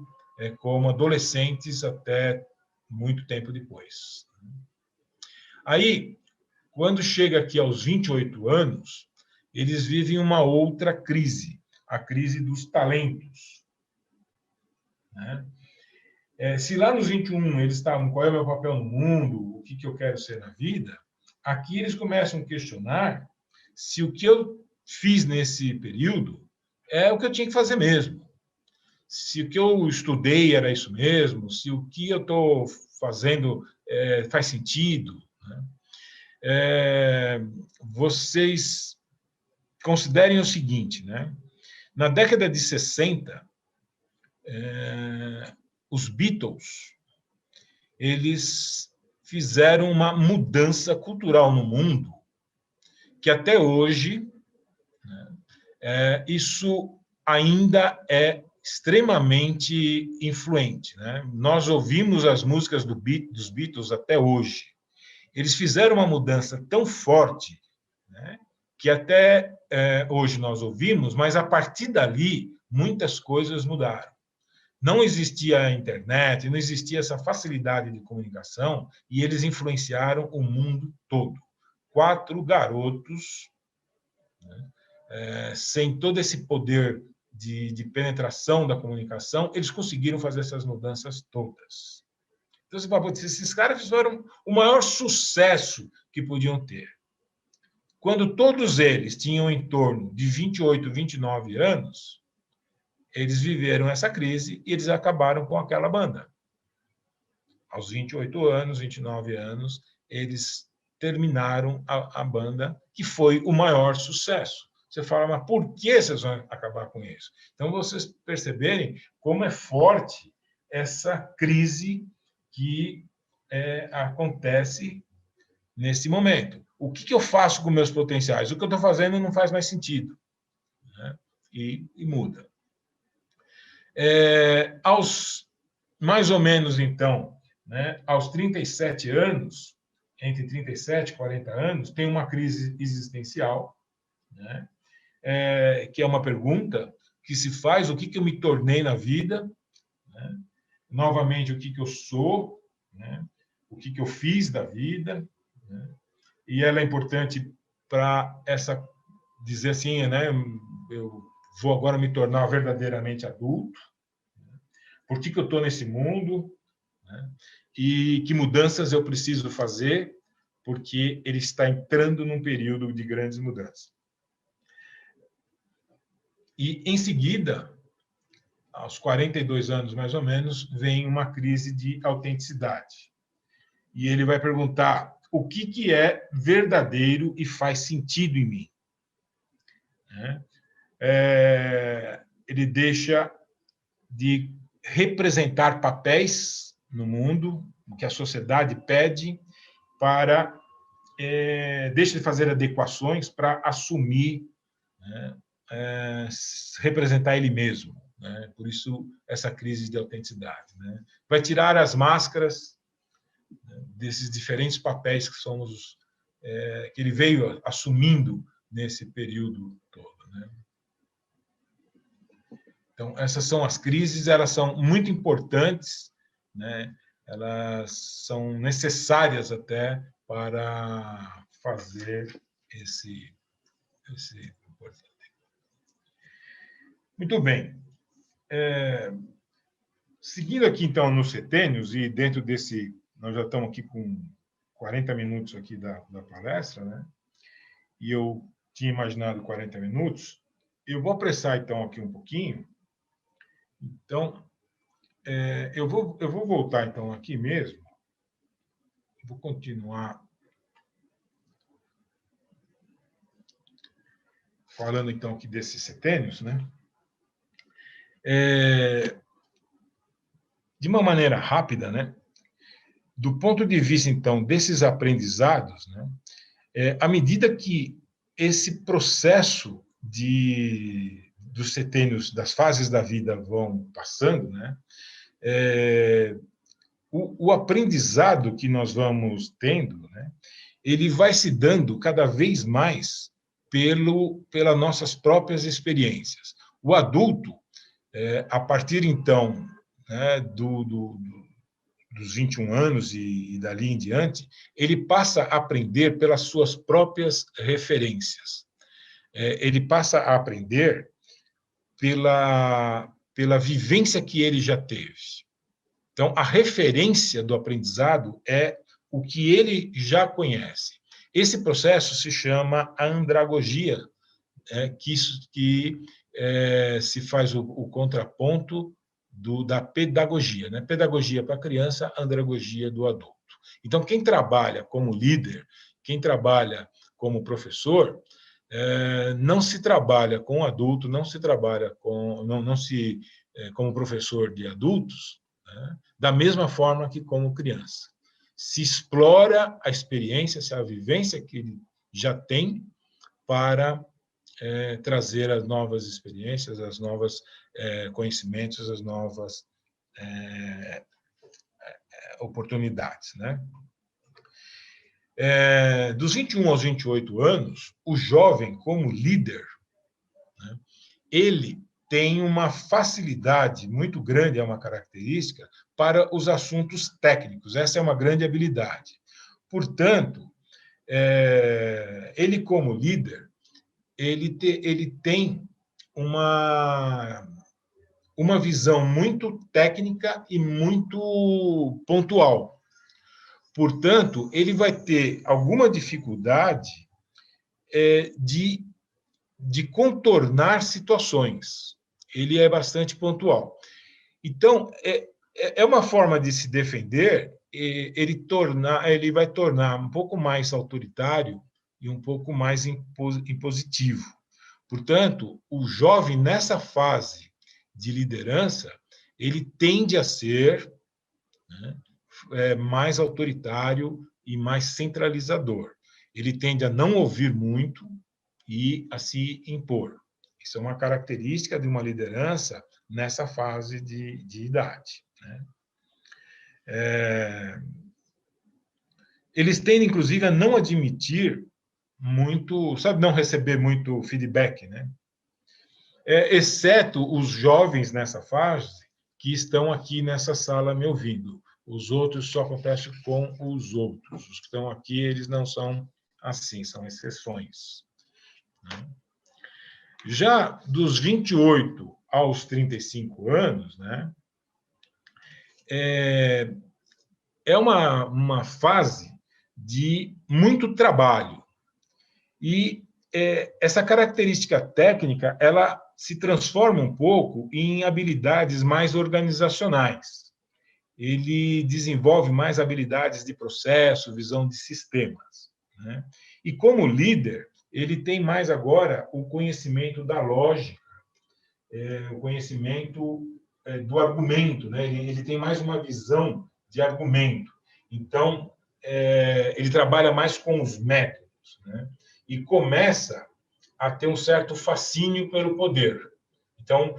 C: como adolescentes até muito tempo depois. Aí, quando chega aqui aos 28 anos, eles vivem uma outra crise, a crise dos talentos, né? Se lá nos 21 eles estavam, qual é o meu papel no mundo, o que eu quero ser na vida, aqui eles começam a questionar se o que eu fiz nesse período é o que eu tinha que fazer mesmo. Se o que eu estudei era isso mesmo, se o que eu estou fazendo faz sentido, né? Vocês considerem o seguinte, né? Na década de 60, os Beatles, eles fizeram uma mudança cultural no mundo que até hoje, né, isso ainda é extremamente influente, né? Nós ouvimos as músicas dos Beatles até hoje. Eles fizeram uma mudança tão forte, né, que até hoje nós ouvimos, mas a partir dali muitas coisas mudaram. Não existia a internet, não existia essa facilidade de comunicação, e eles influenciaram o mundo todo. 4 garotos, né, sem todo esse poder de penetração da comunicação, eles conseguiram fazer essas mudanças todas. Então, você fala, esses caras fizeram o maior sucesso que podiam ter. Quando todos eles tinham em torno de 28, 29 anos, eles viveram essa crise e eles acabaram com aquela banda. Aos 28 anos, 29 anos, eles terminaram a banda, que foi o maior sucesso. Você fala, mas por que vocês vão acabar com isso? Então, vocês perceberem como é forte essa crise que acontece nesse momento. O que eu faço com meus potenciais? O que eu estou fazendo não faz mais sentido, né? E muda. Aos mais ou menos, então, né, aos 37 anos, entre 37 e 40 anos, tem uma crise existencial, né, que é uma pergunta que se faz: o que eu me tornei na vida, né? Novamente, o que eu sou, né? O que eu fiz da vida, né? E ela é importante para dizer assim, né? Eu vou agora me tornar verdadeiramente adulto. Por que eu estou nesse mundo? Né? E que mudanças eu preciso fazer, porque ele está entrando num período de grandes mudanças. E, em seguida, aos 42 anos, mais ou menos, vem uma crise de autenticidade. E ele vai perguntar: o que é verdadeiro e faz sentido em mim? Ele deixa de representar papéis no mundo, o que a sociedade pede, deixa de fazer adequações para assumir, né, representar ele mesmo, né? Por isso, essa crise de autenticidade, né? Vai tirar as máscaras, né, desses diferentes papéis que somos, que ele veio assumindo nesse período todo, né? Então, essas são as crises, elas são muito importantes, né? Elas são necessárias até para fazer esse importante. Muito bem. Seguindo aqui, então, nos setênios, e dentro desse... Nós já estamos aqui com 40 minutos aqui da palestra, né? E eu tinha imaginado 40 minutos. Eu vou apressar, então, aqui um pouquinho. Então, eu vou voltar, então, aqui mesmo. Vou continuar falando, então, aqui desses setênios, né? De uma maneira rápida, né? Do ponto de vista, então, desses aprendizados, né? À medida que esse processo dos setênios, das fases da vida vão passando, né? O aprendizado que nós vamos tendo, né? Ele vai se dando cada vez mais pelas nossas próprias experiências. O adulto, a partir, então, né, dos 21 anos e dali em diante, ele passa a aprender pelas suas próprias referências. Ele passa a aprender pela vivência que ele já teve. Então, a referência do aprendizado é o que ele já conhece. Esse processo se chama andragogia, que se faz o contraponto da pedagogia, né? Pedagogia para a criança, andragogia do adulto. Então, quem trabalha como líder, quem trabalha como professor, não se trabalha com adulto, não se trabalha com, como professor de adultos, né, da mesma forma que como criança. Se explora a experiência, a vivência que ele já tem para trazer as novas experiências, as novas conhecimentos, as novas oportunidades, né? Dos 21 aos 28 anos, o jovem, como líder, né, ele tem uma facilidade muito grande, é uma característica, para os assuntos técnicos. Essa é uma grande habilidade. Portanto, ele, como líder, ele tem uma visão muito técnica e muito pontual. Portanto, ele vai ter alguma dificuldade de contornar situações. Ele é bastante pontual. Então, é uma forma de se defender, ele vai tornar um pouco mais autoritário e um pouco mais impositivo. Portanto, o jovem, nessa fase de liderança, ele tende a ser, né, mais autoritário e mais centralizador. Ele tende a não ouvir muito e a se impor. Isso é uma característica de uma liderança nessa fase de idade, né? Eles tendem, inclusive, a não admitir muito, sabe, não receber muito feedback, né? Exceto os jovens nessa fase que estão aqui nessa sala me ouvindo. Os outros só acontece com os outros. Os que estão aqui, eles não são assim, são exceções, né? Já dos 28 aos 35 anos, né, é uma fase de muito trabalho. E essa característica técnica, ela se transforma um pouco em habilidades mais organizacionais. Ele desenvolve mais habilidades de processo, visão de sistemas, né? E como líder, ele tem mais agora o conhecimento da lógica, o conhecimento do argumento, né? Ele tem mais uma visão de argumento. Então, ele trabalha mais com os métodos, né? E começa a ter um certo fascínio pelo poder. Então,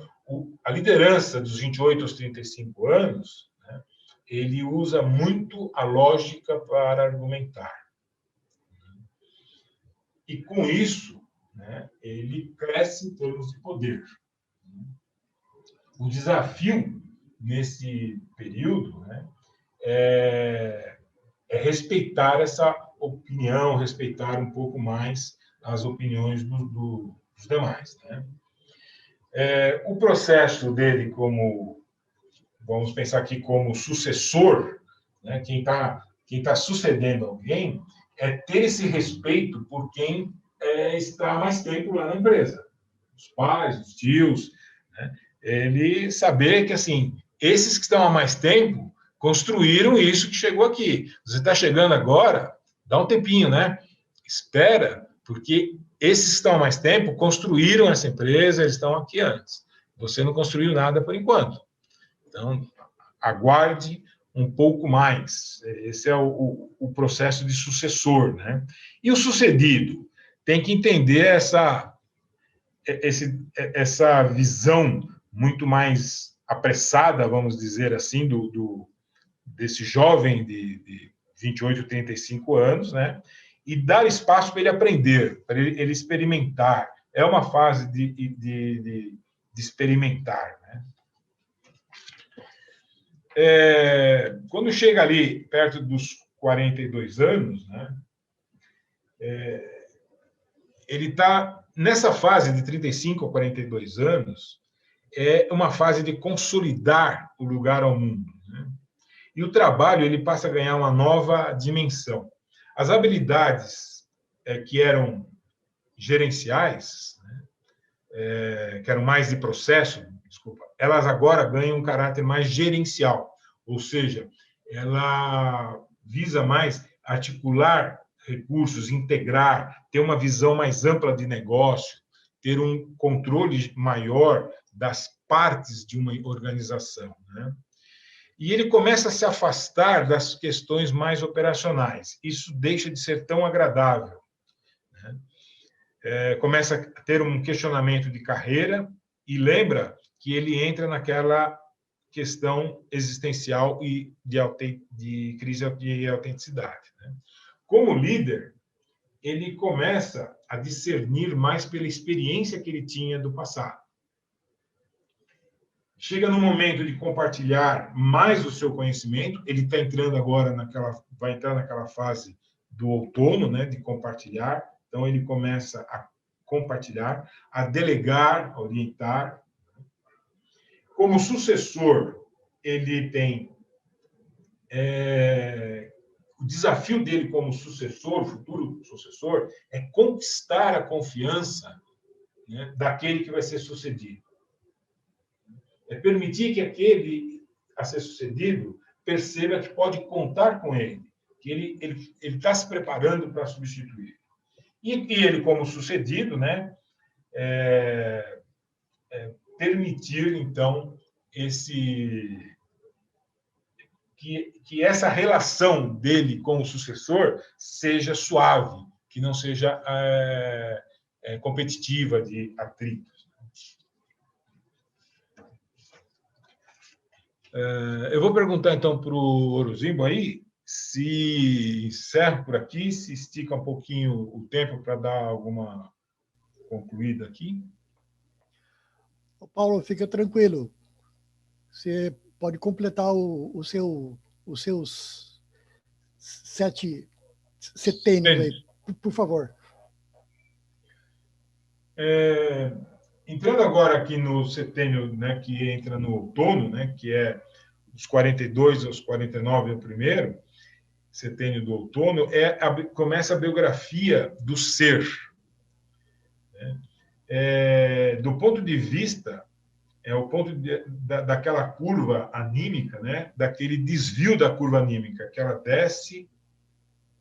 C: a liderança dos 28 aos 35 anos, né, ele usa muito a lógica para argumentar. E, com isso, né, ele cresce em termos de poder. O desafio, nesse período, né, é respeitar essa opinião, respeitar um pouco mais as opiniões dos demais, né? O processo dele como, vamos pensar aqui, como sucessor, né, quem tá sucedendo alguém, é ter esse respeito por quem está há mais tempo lá na empresa. Os pais, os tios, né? Ele saber que, assim, esses que estão há mais tempo construíram isso que chegou aqui. Você está chegando agora, dá um tempinho, né? Espera, porque esses que estão há mais tempo construíram essa empresa, eles estão aqui antes. Você não construiu nada por enquanto. Então, aguarde um pouco mais. Esse é o processo de sucessor, né? E o sucedido tem que entender essa visão muito mais apressada, vamos dizer assim, desse jovem de 28, 35 anos, né? E dar espaço para ele aprender, para ele experimentar. É uma fase de experimentar, né? Quando chega ali perto dos 42 anos, né, ele está nessa fase de 35 a 42 anos, é uma fase de consolidar o lugar ao mundo, né? E o trabalho ele passa a ganhar uma nova dimensão. As habilidades que eram gerenciais, né, que eram mais de processo, elas agora ganham um caráter mais gerencial, ou seja, ela visa mais articular recursos, integrar, ter uma visão mais ampla de negócio, ter um controle maior das partes de uma organização, né? E ele começa a se afastar das questões mais operacionais. Isso deixa de ser tão agradável, né? Começa a ter um questionamento de carreira e lembra que ele entra naquela questão existencial e de crise de autenticidade, né? Como líder, ele começa a discernir mais pela experiência que ele tinha do passado. Chega no momento de compartilhar mais o seu conhecimento, ele está entrando agora vai entrar naquela fase do outono, né, de compartilhar. Então, ele começa a compartilhar, a delegar, a orientar. Como sucessor, ele tem o desafio dele como sucessor, o futuro sucessor, é conquistar a confiança, né, daquele que vai ser sucedido. É permitir que aquele a ser sucedido perceba que pode contar com ele, que ele está se preparando para substituir. E ele, como sucedido, né, permitir, então, que essa relação dele com o sucessor seja suave, que não seja competitiva, de atritos. Eu vou perguntar, então, para o Oruzimbo aí, se encerra por aqui, se estica um pouquinho o tempo para dar alguma concluída aqui.
B: Paulo, fica tranquilo. Você pode completar os seus 7 setênios aí, por favor.
C: Entrando agora aqui no setênio, né, que entra no outono, né, que é dos 42 aos 49, é o primeiro setênio do outono, começa a biografia do ser, né? Do ponto de vista, o ponto daquela curva anímica, né, daquele desvio da curva anímica, que ela desce,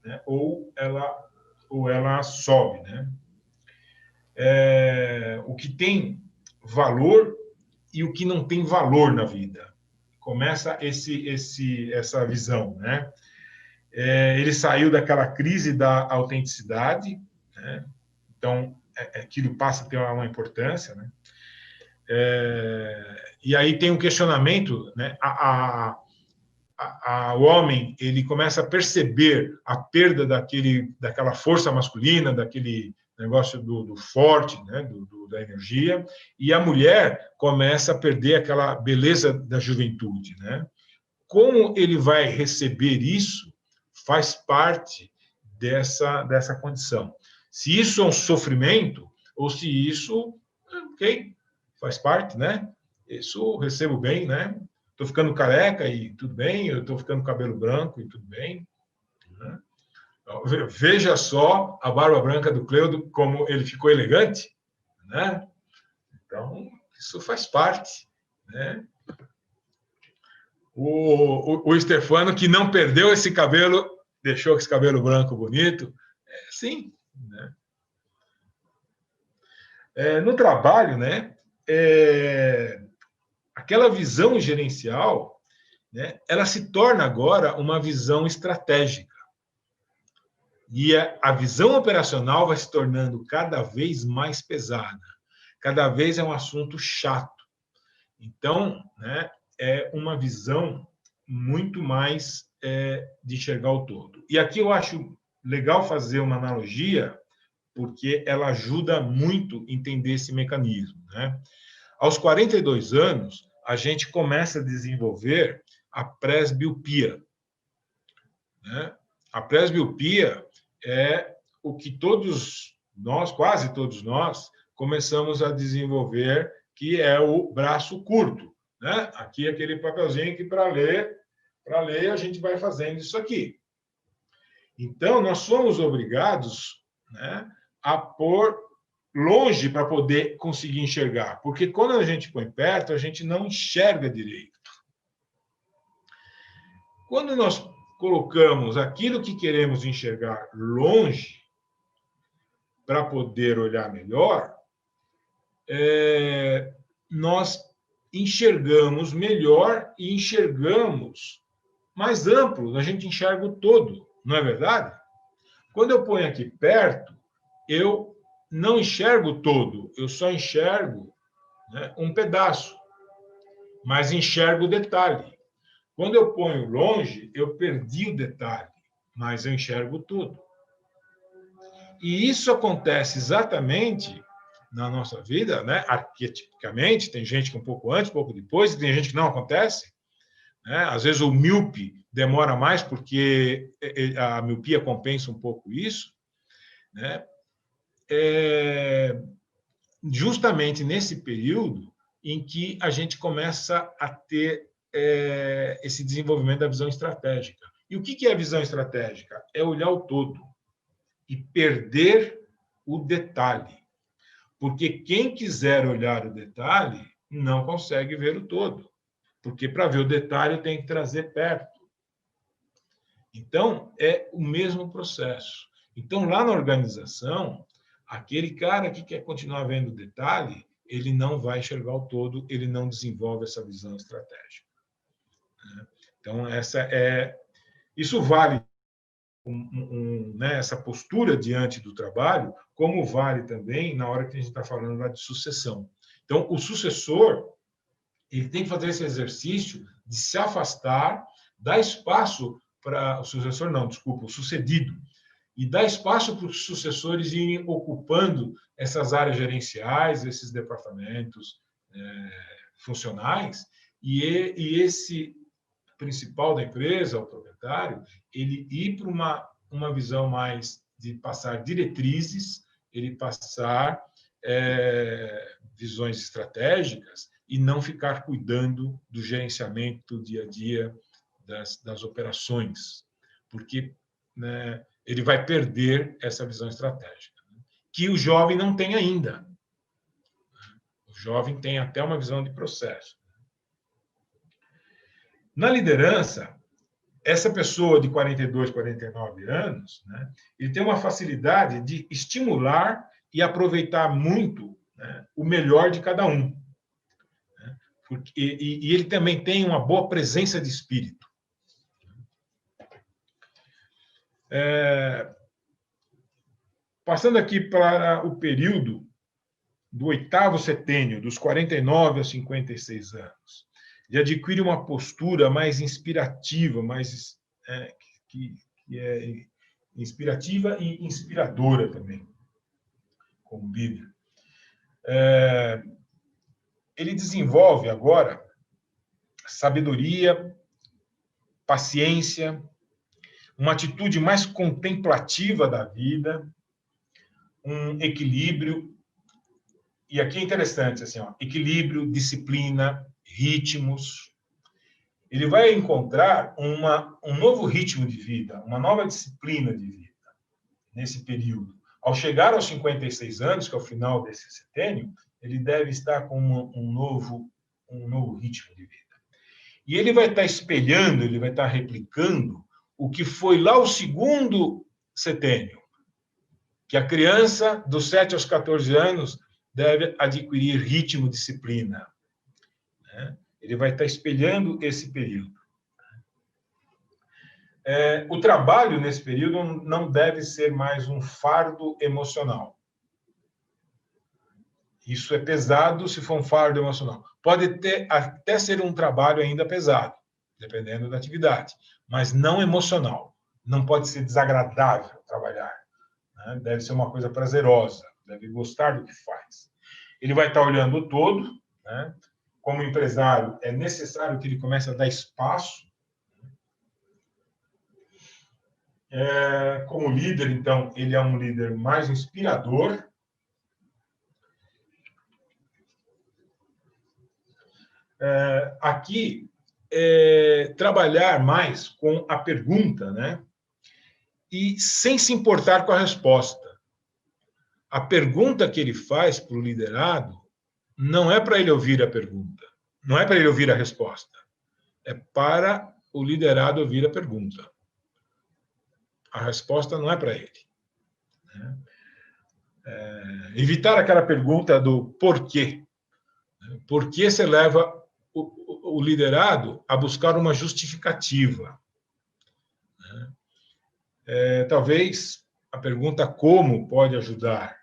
C: né, ou ela sobe, né? O que tem valor e o que não tem valor na vida. Começa essa visão, né? Ele saiu daquela crise da autenticidade, né? Então, aquilo passa a ter uma importância, né? E aí tem um questionamento, né? O homem, ele começa a perceber a perda daquela força masculina, daquele negócio do forte, né, da energia, e a mulher começa a perder aquela beleza da juventude, né? Como ele vai receber isso faz parte dessa condição. Se isso é um sofrimento ou se isso, ok, faz parte, né? Isso recebo bem, né? Estou ficando careca e tudo bem, eu estou ficando com cabelo branco e tudo bem, né? Veja só a barba branca do Cleudo, como ele ficou elegante, né? Então, isso faz parte, né? O Stefano, que não perdeu esse cabelo, deixou esse cabelo branco bonito, sim, né? No trabalho, né? Aquela visão gerencial, né, ela se torna agora uma visão estratégica. E a visão operacional vai se tornando cada vez mais pesada. Cada vez é um assunto chato. Então, né, é uma visão muito mais de enxergar o todo. E aqui eu acho legal fazer uma analogia, porque ela ajuda muito a entender esse mecanismo, né? Aos 42 anos, a gente começa a desenvolver a presbiopia, né? A presbiopia é o que todos nós, quase todos nós, começamos a desenvolver, que é o braço curto, né? Aqui aquele papelzinho que para ler a gente vai fazendo isso aqui. Então, nós somos obrigados, né, a pôr longe para poder conseguir enxergar, porque quando a gente põe Quando colocamos aquilo que queremos enxergar longe para poder olhar melhor, nós enxergamos melhor e enxergamos mais amplo, a gente enxerga o todo, não é verdade? Quando eu ponho aqui perto, eu não enxergo o todo, eu só enxergo, né, um pedaço, mas enxergo o detalhe. Quando eu ponho longe, eu perdi o detalhe, mas eu enxergo tudo. E isso acontece exatamente na nossa vida, né? Arquetipicamente, tem gente que um pouco antes, um pouco depois, e tem gente que não acontece. Né? Às vezes o míope demora mais porque a miopia compensa um pouco isso. Né? Justamente nesse período em que a gente começa a ter esse desenvolvimento da visão estratégica. E o que é a visão estratégica? É olhar o todo e perder o detalhe. Porque quem quiser olhar o detalhe não consegue ver o todo. Porque para ver o detalhe tem que trazer perto. Então, é o mesmo processo. Então, lá na organização, aquele cara que quer continuar vendo o detalhe, ele não vai enxergar o todo, ele não desenvolve essa visão estratégica. Então, isso vale essa postura diante do trabalho, como vale também na hora que a gente está falando lá de sucessão. Então, o sucessor, ele tem que fazer esse exercício de se afastar, dar espaço para o sucessor, não, desculpa, o sucedido, e dar espaço para os sucessores irem ocupando essas áreas gerenciais, esses departamentos funcionais, e esse principal da empresa, o proprietário, ele ir para uma visão mais de passar diretrizes, ele passar visões estratégicas e não ficar cuidando do gerenciamento do dia a dia das operações, porque, né, ele vai perder essa visão estratégica, que o jovem não tem ainda. O jovem tem até uma visão de processo. Na liderança, essa pessoa de 42, 49 anos, né, ele tem uma facilidade de estimular e aproveitar muito, né, o melhor de cada um. Né, e ele também tem uma boa presença de espírito. Passando aqui para o período do 8º setênio, dos 49 aos 56 anos, ele adquire uma postura mais inspirativa, que é inspirativa e inspiradora também, como líder. Ele desenvolve agora sabedoria, paciência, uma atitude mais contemplativa da vida, um equilíbrio. E aqui é interessante, assim, equilíbrio, disciplina, ritmos. Ele vai encontrar um novo ritmo de vida, uma nova disciplina de vida nesse período. Ao chegar aos 56 anos, que é o final desse setênio, ele deve estar com um novo ritmo de vida. E ele vai estar espelhando, ele vai estar replicando o que foi lá o 2º setênio, que a criança dos 7 aos 14 anos deve adquirir ritmo, disciplina. Ele vai estar espelhando esse período. O trabalho nesse período não deve ser mais um fardo emocional. Isso é pesado se for um fardo emocional. Pode até ser um trabalho ainda pesado, dependendo da atividade, mas não emocional. Não pode ser desagradável trabalhar. Né? Deve ser uma coisa prazerosa, deve gostar do que faz. Ele vai estar olhando o todo, né? Como empresário, é necessário que ele comece a dar espaço. Como líder, então, ele é um líder mais inspirador. Aqui, trabalhar mais com a pergunta, né? E sem se importar com a resposta. A pergunta que ele faz para o liderado não é para ele ouvir a pergunta, não é para ele ouvir a resposta. É para o liderado ouvir a pergunta. a resposta não é para ele. Né? Evitar aquela pergunta do porquê. Por que você leva o liderado a buscar uma justificativa? Talvez a pergunta como pode ajudar.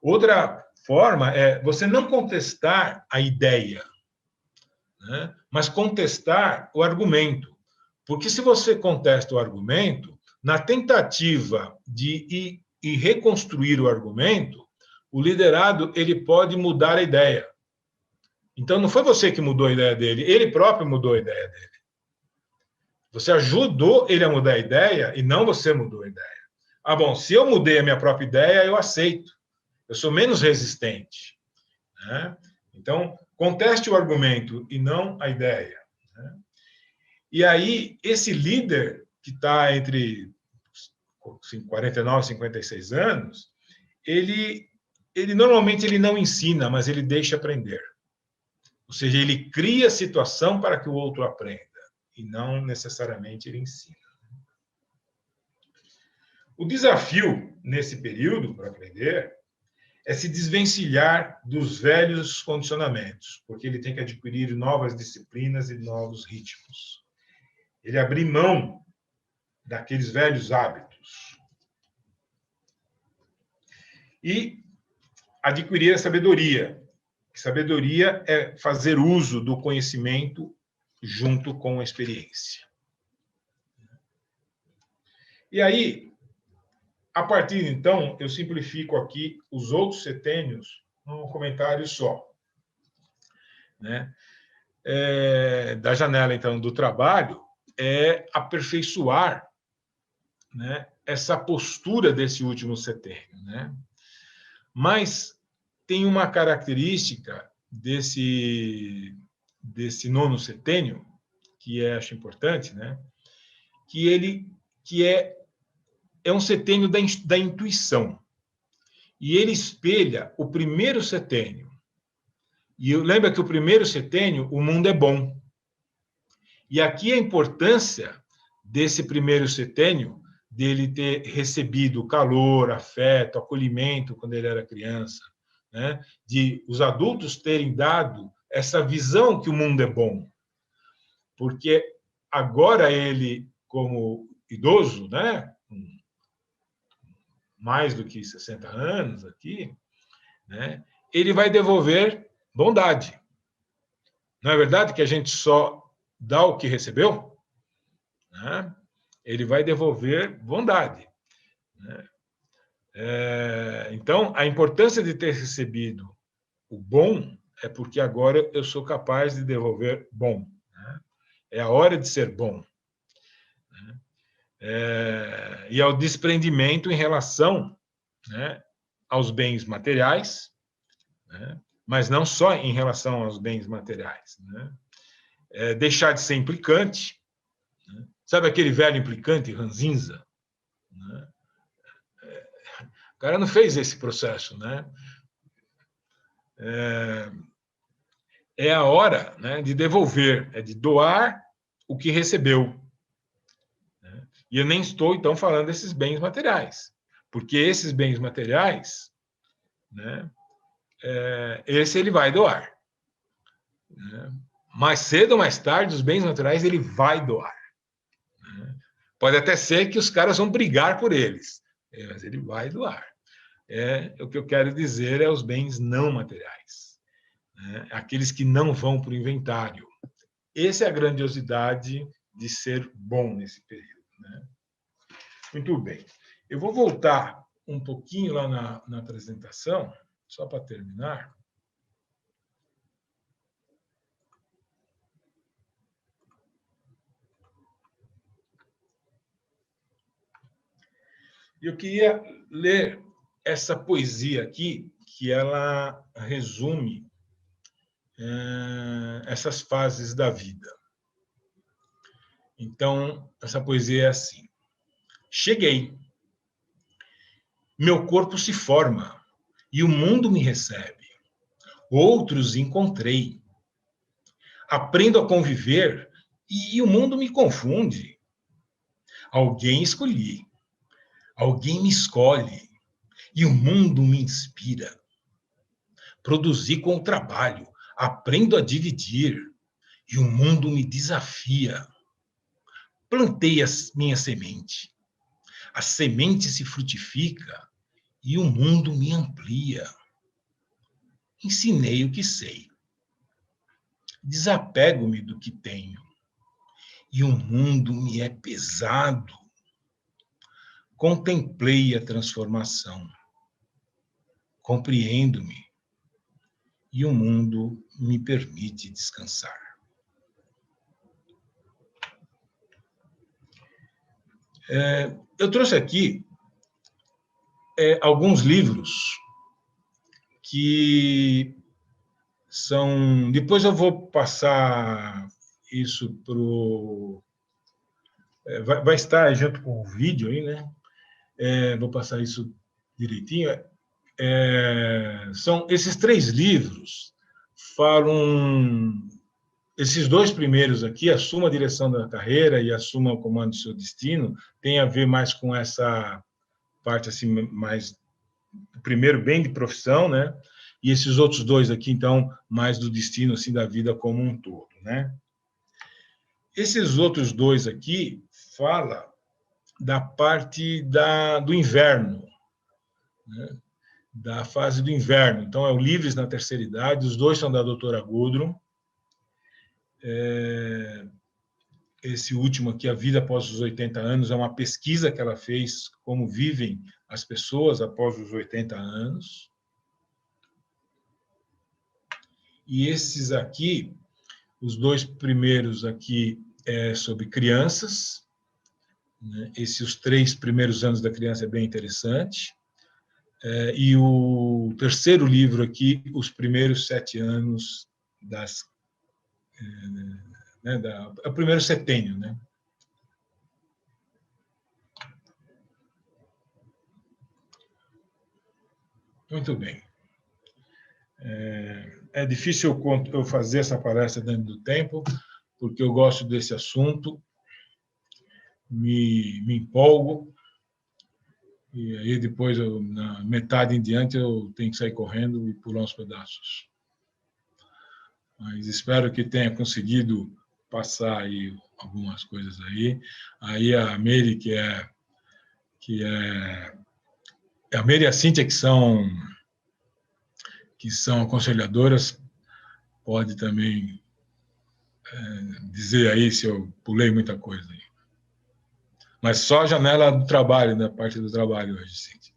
C: Outra forma é você não contestar a ideia, né? Mas contestar o argumento. Porque se você contesta o argumento, na tentativa de ir reconstruir o argumento, o liderado ele pode mudar a ideia. Então, não foi você que mudou a ideia dele, ele próprio mudou a ideia dele. Você ajudou ele a mudar a ideia e não você mudou a ideia. Ah, bom, se eu mudei a minha própria ideia, eu aceito. Eu sou menos resistente. Né? Então, conteste o argumento e não a ideia. Né? E aí, esse líder que está entre 49 e 56 anos, ele normalmente ele não ensina, mas ele deixa aprender. Ou seja, ele cria a situação para que o outro aprenda, e não necessariamente ele ensina. O desafio, nesse período, para aprender, é se desvencilhar dos velhos condicionamentos, porque ele tem que adquirir novas disciplinas e novos ritmos. Ele abrir mão daqueles velhos hábitos. E adquirir a sabedoria. Sabedoria é fazer uso do conhecimento junto com a experiência. E aí, a partir, então, eu simplifico aqui os outros setênios num comentário só. Né? Da janela, então, do trabalho, é aperfeiçoar, né, essa postura desse último setênio. Né? Mas tem uma característica desse nono setênio, que acho importante, né? que é um setênio da intuição. E ele espelha o primeiro setênio. E lembra que o primeiro setênio, o mundo é bom. E aqui a importância desse primeiro setênio, dele ter recebido calor, afeto, acolhimento quando ele era criança, né? De os adultos terem dado essa visão que o mundo é bom. Porque agora ele, como idoso, né? Mais do que 60 anos aqui, né? Ele vai devolver bondade. Não é verdade que a gente só dá o que recebeu? Né? Ele vai devolver bondade. Né? Então, a importância de ter recebido o bom é porque agora eu sou capaz de devolver bom. Né? É a hora de ser bom. Né? E ao desprendimento em relação, né, aos bens materiais, né? Mas não só em relação aos bens materiais. Né? Deixar de ser implicante. Né? Sabe aquele velho implicante, ranzinza? Né? O cara não fez esse processo. Né? É a hora, né, de devolver, é de doar o que recebeu. Né? E eu nem estou, então, falando desses bens materiais, porque esses bens materiais, né, esse ele vai doar. Né? Mais cedo ou mais tarde, os bens materiais ele vai doar. Né? Pode até ser que os caras vão brigar por eles, mas ele vai doar. O que eu quero dizer é os bens não materiais. Né? Aqueles que não vão para o inventário. Essa é a grandiosidade de ser bom nesse período. Né? Muito bem. Eu vou voltar um pouquinho lá na apresentação, só para terminar. Eu queria ler essa poesia aqui, que ela resume essas fases da vida. Então, essa poesia é assim. Cheguei. Meu corpo se forma e o mundo me recebe. Outros encontrei. Aprendo a conviver e o mundo me confunde. Alguém escolhi, alguém me escolhe, e o mundo me inspira. Produzi com o trabalho, aprendo a dividir, e o mundo me desafia. Plantei a minha semente, a semente se frutifica, e o mundo me amplia. Ensinei o que sei. Desapego-me do que tenho, e o mundo me é pesado. Contemplei a transformação, compreendo-me, e o mundo me permite descansar. Eu trouxe aqui alguns livros que são... Depois eu vou passar isso para o... Vai estar junto com o vídeo aí, né? Vou passar isso direitinho. São esses 3 livros, falam... Esses 2 primeiros aqui, Assuma a Direção da Carreira e Assuma o Comando do Seu Destino, tem a ver mais com essa parte, assim, mais... O primeiro, bem de profissão, né? E esses outros 2 aqui, então, mais do destino, assim, da vida como um todo, né? Esses outros 2 aqui falam da parte do inverno, né? Da fase do inverno. Então, é o Livres na Terceira Idade, os 2 são da doutora Gudrun. Esse último aqui, A Vida Após os 80 Anos, é uma pesquisa que ela fez, como vivem as pessoas após os 80 anos. E esses aqui, os 2 primeiros aqui, sobre crianças, né? Os 3 primeiros anos da criança é bem interessante. E o terceiro livro aqui, os primeiros 7 anos o primeiro setênio, né? Muito bem. É difícil eu fazer essa palestra dentro do tempo, porque eu gosto desse assunto, me empolgo, e aí depois, na metade em diante, eu tenho que sair correndo e pular uns pedaços. Mas espero que tenha conseguido passar aí algumas coisas aí. Aí a Mary, a Mary e a Cíntia, que são aconselhadoras, pode também dizer aí se eu pulei muita coisa aí. Mas só a janela do trabalho, da parte do trabalho hoje, Cíntia.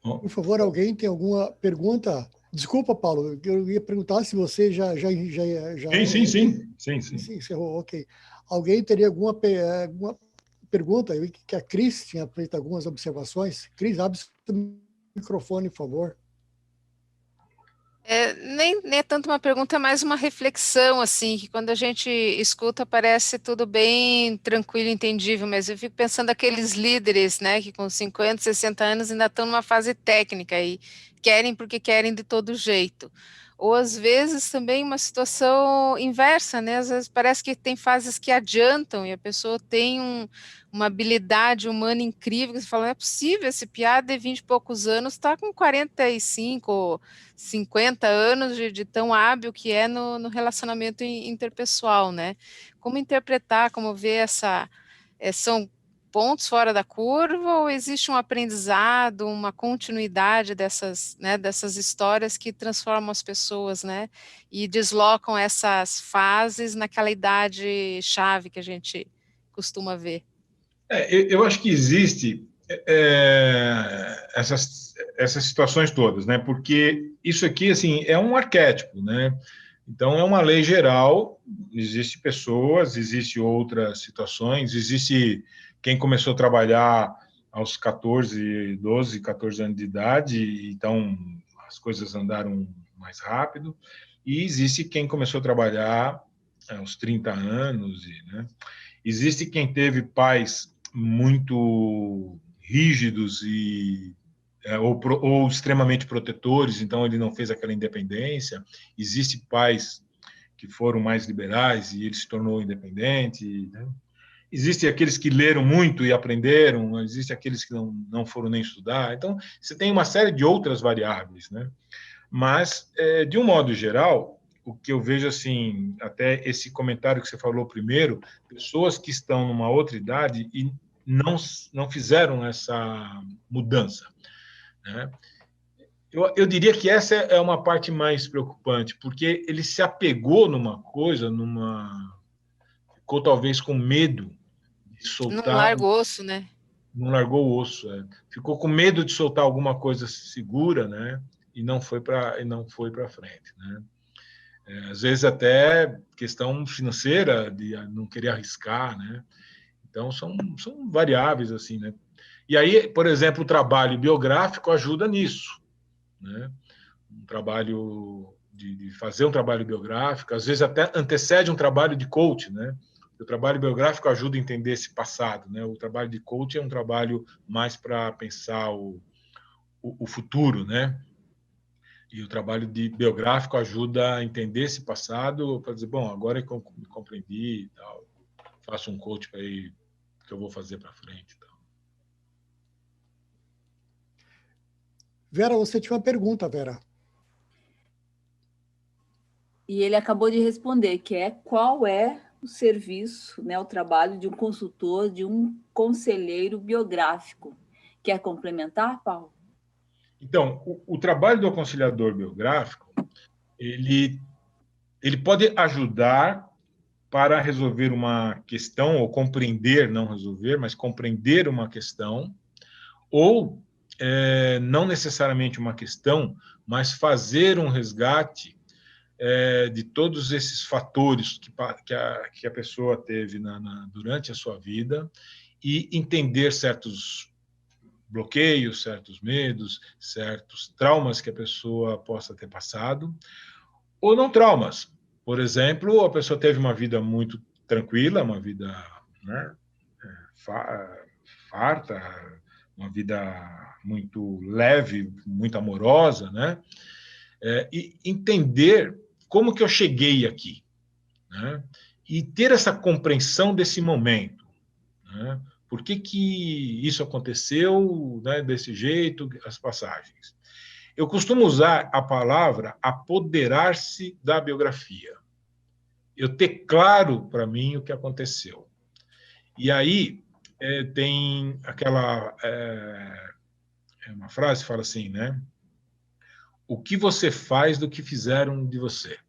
B: Por favor, alguém tem alguma pergunta? Desculpa, Paulo, eu ia perguntar se você já
C: Sim.
B: encerrou, ok. Alguém teria alguma pergunta? Eu vi que a Cris tinha feito algumas observações. Cris, abre o microfone, por favor.
E: Nem é tanto uma pergunta, é mais uma reflexão, assim, que quando a gente escuta parece tudo bem tranquilo, entendível, mas eu fico pensando aqueles líderes, né, que com 50, 60 anos ainda estão numa fase técnica e querem porque querem de todo jeito. Ou às vezes também uma situação inversa, né? Às vezes parece que tem fases que adiantam e a pessoa tem uma habilidade humana incrível, que você fala, não é possível, esse piá de 20 e poucos anos está com 45, 50 anos de tão hábil que é no relacionamento interpessoal, né? Como interpretar, como ver são pontos fora da curva ou existe um aprendizado, uma continuidade dessas histórias que transformam as pessoas, né? E deslocam essas fases naquela idade chave que a gente costuma ver.
C: Eu acho que existe essas situações todas, né? Porque isso aqui, assim, é um arquétipo, né? Então, é uma lei geral, existe pessoas, existe outras situações, existe quem começou a trabalhar aos 12, 14 anos de idade, então as coisas andaram mais rápido, e existe quem começou a trabalhar aos 30 anos, né? Existe quem teve pais muito rígidos ou extremamente protetores, então ele não fez aquela independência. Existe pais que foram mais liberais e ele se tornou independente, né? Existem aqueles que leram muito e aprenderam, existem aqueles que não foram nem estudar. Então, você tem uma série de outras variáveis, né? Mas, de um modo geral, o que eu vejo, assim, até esse comentário que você falou primeiro, pessoas que estão numa outra idade e não fizeram essa mudança, né? Eu diria que essa é uma parte mais preocupante, porque ele se apegou numa coisa, ficou talvez com medo de soltar.
E: Não larga o osso, né?
C: Não largou o osso, ficou com medo de soltar alguma coisa segura, né? E não foi para frente, né? Às vezes até questão financeira de não querer arriscar, né? Então são variáveis assim, né? E aí, por exemplo, o trabalho biográfico ajuda nisso, né? Um trabalho de fazer um trabalho biográfico, às vezes até antecede um trabalho de coach, né? O trabalho biográfico ajuda a entender esse passado, né? O trabalho de coach é um trabalho mais para pensar o futuro, né? E o trabalho biográfico ajuda a entender esse passado para dizer, bom, agora que eu me compreendi e tal, faço um coach para ir que eu vou fazer para frente. Então.
B: Vera, você tinha uma pergunta, Vera.
A: E ele acabou de responder, que é qual é o serviço, né, o trabalho de um consultor, de um conselheiro biográfico. Quer complementar, Paulo?
C: Então, o trabalho do aconselhador biográfico, ele pode ajudar para resolver uma questão, ou compreender, não resolver, mas compreender uma questão, ou não necessariamente uma questão, mas fazer um resgate de todos esses fatores que a pessoa teve durante a sua vida e entender certos bloqueios, certos medos, certos traumas que a pessoa possa ter passado, ou não traumas. Por exemplo, a pessoa teve uma vida muito tranquila, uma vida, né, farta, uma vida muito leve, muito amorosa, né? E entender como que eu cheguei aqui, né? E ter essa compreensão desse momento, né? Por que isso aconteceu, né, desse jeito, as passagens. Eu costumo usar a palavra apoderar-se da biografia. Eu ter claro para mim o que aconteceu. E aí tem aquela uma frase que fala assim, né? O que você faz do que fizeram de você.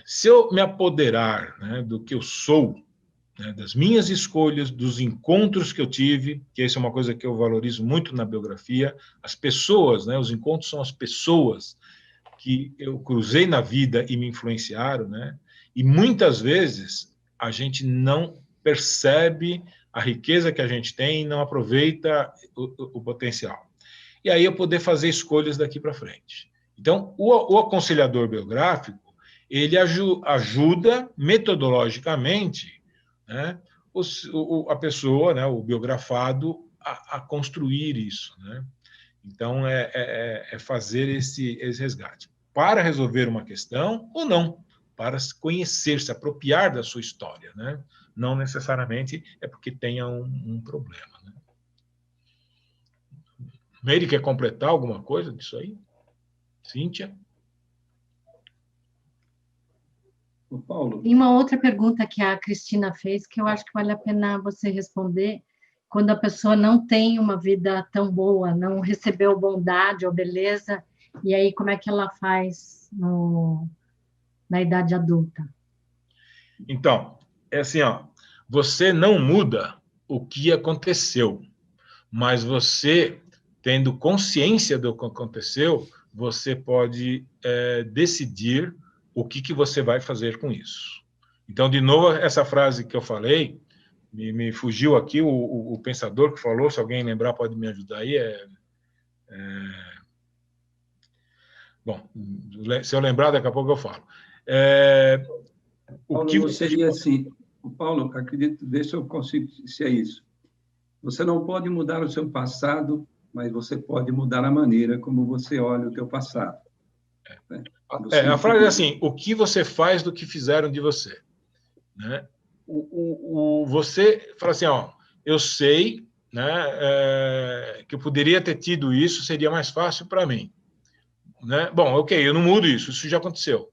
C: Se eu me apoderar, né, do que eu sou, né, das minhas escolhas, dos encontros que eu tive, que essa é uma coisa que eu valorizo muito na biografia, as pessoas, né, os encontros são as pessoas que eu cruzei na vida e me influenciaram, né? E muitas vezes a gente não percebe a riqueza que a gente tem e não aproveita o potencial. E aí eu poder fazer escolhas daqui para frente. Então, o aconselhador biográfico, ele ajuda metodologicamente, né, a pessoa, né, o biografado, a construir isso, né? Então, é fazer esse resgate. Para resolver uma questão ou não, para conhecer, se apropriar da sua história, né? Não necessariamente é porque tenha um problema, né? Meire, quer completar alguma coisa disso aí? Cíntia?
F: O Paulo.
G: E uma outra pergunta que a Cristina fez, que eu acho que vale a pena você responder, quando a pessoa não tem uma vida tão boa, não recebeu bondade ou beleza, e aí como é que ela faz na idade adulta?
C: Então, é assim, ó, você não muda o que aconteceu, mas você, tendo consciência do que aconteceu, você pode decidir o que você vai fazer com isso. Então, de novo, essa frase que eu falei, me fugiu aqui o pensador que falou, se alguém lembrar pode me ajudar aí, bom, se eu lembrar, daqui a pouco eu falo.
F: Paulo, não seria assim, Paulo, acredito, ver se eu consigo ser isso. Você não pode mudar o seu passado, mas você pode mudar a maneira como você olha o teu passado.
C: A frase é assim: o que você faz do que fizeram de você, né? Você fala assim, ó, eu sei, né, que eu poderia ter tido isso, seria mais fácil para mim, né? Bom, ok, eu não mudo isso, isso já aconteceu,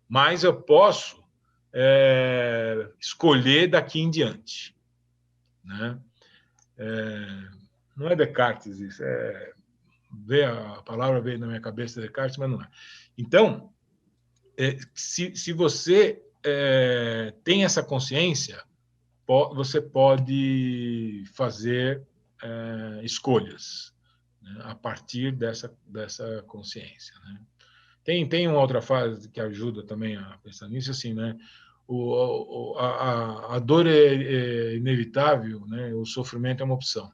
C: mas eu posso escolher daqui em diante, né? Não é Descartes isso, a palavra veio na minha cabeça Descartes, mas não é. Então, se você tem essa consciência, você pode fazer escolhas, né, a partir dessa consciência, né? Tem uma outra frase que ajuda também a pensar nisso, assim, né? A dor é inevitável, né? O sofrimento é uma opção.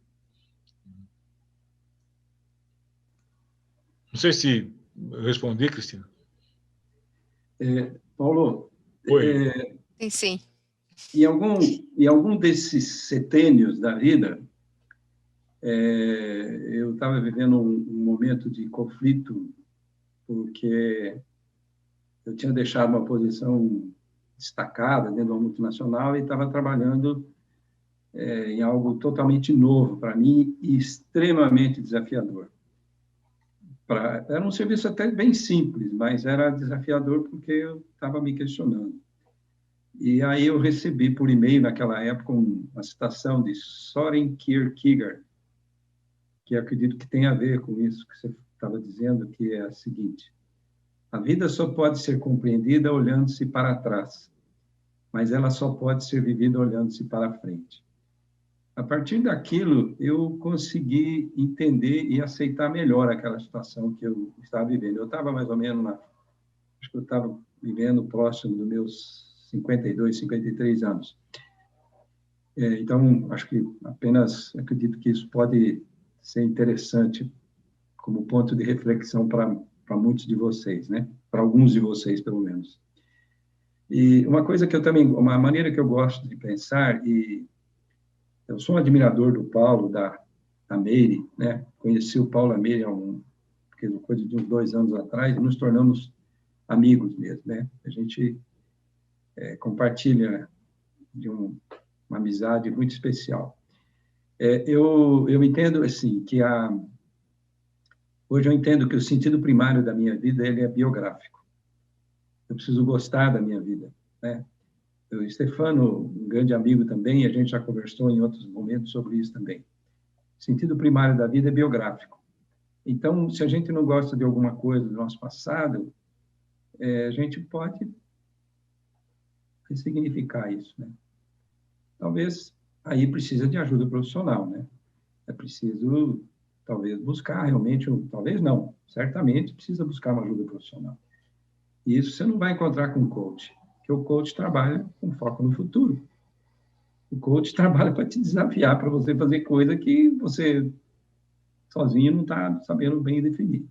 C: Não sei se eu respondi, Cristina.
F: Paulo,
C: Oi.
E: Sim.
F: em algum desses setênios da vida, eu estava vivendo um momento de conflito, porque eu tinha deixado uma posição destacada dentro de uma multinacional e estava trabalhando em algo totalmente novo para mim e extremamente desafiador. Era um serviço até bem simples, mas era desafiador porque eu estava me questionando. E aí eu recebi por e-mail, naquela época, uma citação de Soren Kierkegaard, que acredito que tem a ver com isso que você estava dizendo, que é a seguinte: a vida só pode ser compreendida olhando-se para trás, mas ela só pode ser vivida olhando-se para frente. A partir daquilo, eu consegui entender e aceitar melhor aquela situação que eu estava vivendo. Eu estava mais ou menos, acho que eu estava vivendo próximo dos meus 52, 53 anos. Então, acho que apenas acredito que isso pode ser interessante como ponto de reflexão para muitos de vocês, né? Para alguns de vocês, pelo menos. E uma maneira que eu gosto de pensar, e eu sou um admirador do Paulo, da Meire, né? Conheci o Paulo e a Meire há coisa de uns 2 anos atrás, e nos tornamos amigos mesmo, né? A gente compartilha de uma amizade muito especial. Eu entendo assim que hoje eu entendo que o sentido primário da minha vida ele é biográfico. Eu preciso gostar da minha vida, né? O Stefano, um grande amigo também, a gente já conversou em outros momentos sobre isso também. O sentido primário da vida é biográfico. Então, se a gente não gosta de alguma coisa do nosso passado, a gente pode ressignificar isso, né? Talvez aí precisa de ajuda profissional, né? É preciso, talvez, buscar realmente, talvez não, certamente precisa buscar uma ajuda profissional. E isso você não vai encontrar com o coach, porque o coach trabalha com foco no futuro. O coach trabalha para te desafiar, para você fazer coisa que você sozinho não está sabendo bem definir.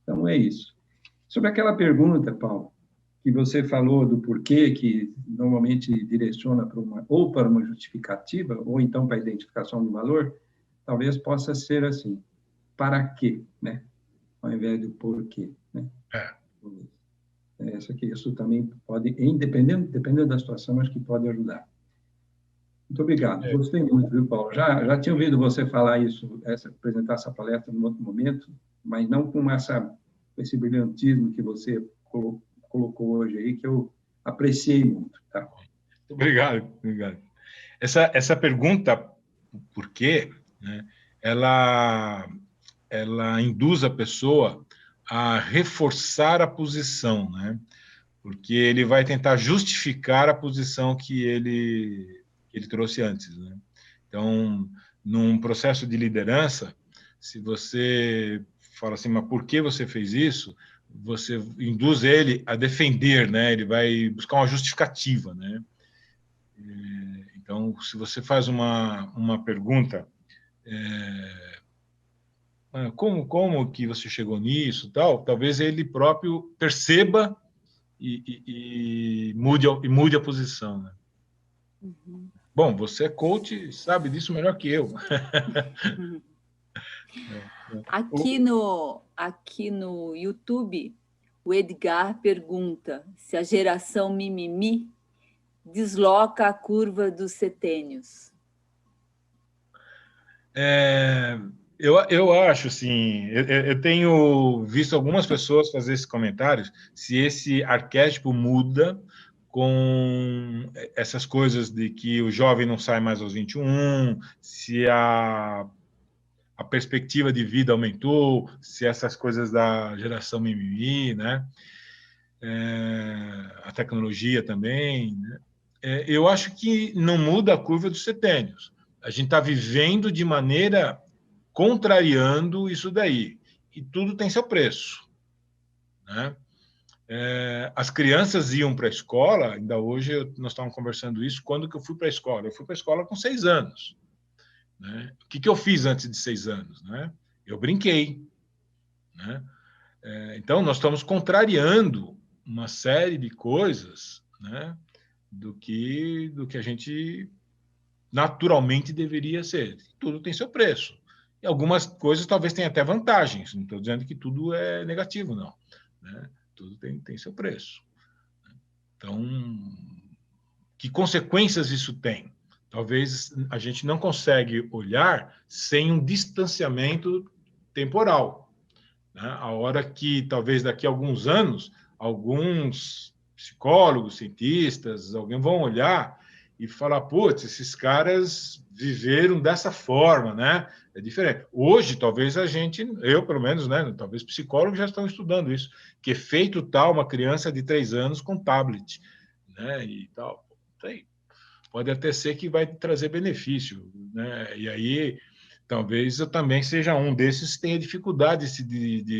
F: Então, é isso. Sobre aquela pergunta, Paulo, que você falou do porquê, que normalmente direciona para uma justificativa, ou então para a identificação do valor, talvez possa ser assim, para quê, né? Ao invés do porquê, né? Isso também pode, dependendo da situação, acho que pode ajudar. Muito obrigado. Gostei muito, viu, Paulo? Já tinha ouvido você falar isso, apresentar essa palestra em outro momento, mas não com esse brilhantismo que você colocou hoje aí, que eu apreciei muito. Tá?
C: Obrigado. Essa pergunta, por quê, né, ela induz a pessoa a reforçar a posição, né? Porque ele vai tentar justificar a posição que ele trouxe antes, né? Então, num processo de liderança, se você fala assim, mas por que você fez isso? Você induz ele a defender, né? Ele vai buscar uma justificativa, né? Então, se você faz uma pergunta, como que você chegou nisso, tal, talvez ele próprio perceba e mude a posição, né?
A: Uhum.
C: Bom, você é coach, sabe disso melhor que eu.
A: Aqui no YouTube, O Edgar pergunta se a geração mimimi desloca a curva dos setênios.
C: Eu acho, assim, eu tenho visto algumas pessoas fazer esses comentários, se esse arquétipo muda com essas coisas de que o jovem não sai mais aos 21, se a perspectiva de vida aumentou, se essas coisas da geração mimimi, né? A tecnologia também, né? Eu acho que não muda a curva dos setênios. A gente está vivendo de maneira contrariando isso daí. E tudo tem seu preço, né? As crianças iam para a escola, ainda hoje nós estávamos conversando isso, quando que eu fui para a escola? Eu fui para a escola com 6 anos. Né? O que eu fiz antes de 6 anos? Né? Eu brinquei. Né? Então, nós estamos contrariando uma série de coisas, né, do que a gente naturalmente deveria ser. Tudo tem seu preço. E algumas coisas talvez tenham até vantagens. Não estou dizendo que tudo é negativo, não. Né? Tudo tem seu preço. Então, que consequências isso tem? Talvez a gente não consegue olhar sem um distanciamento temporal. Né? A hora que, talvez daqui a alguns anos, alguns psicólogos, cientistas, alguém vão olhar e falar, putz, esses caras viveram dessa forma, né? É diferente. Hoje, talvez eu pelo menos, né? Talvez psicólogos já estão estudando isso, que efeito tal uma criança de 3 anos com tablet, né? E tal. Pode até ser que vai trazer benefício, né? E aí, talvez eu também seja um desses que tenha dificuldade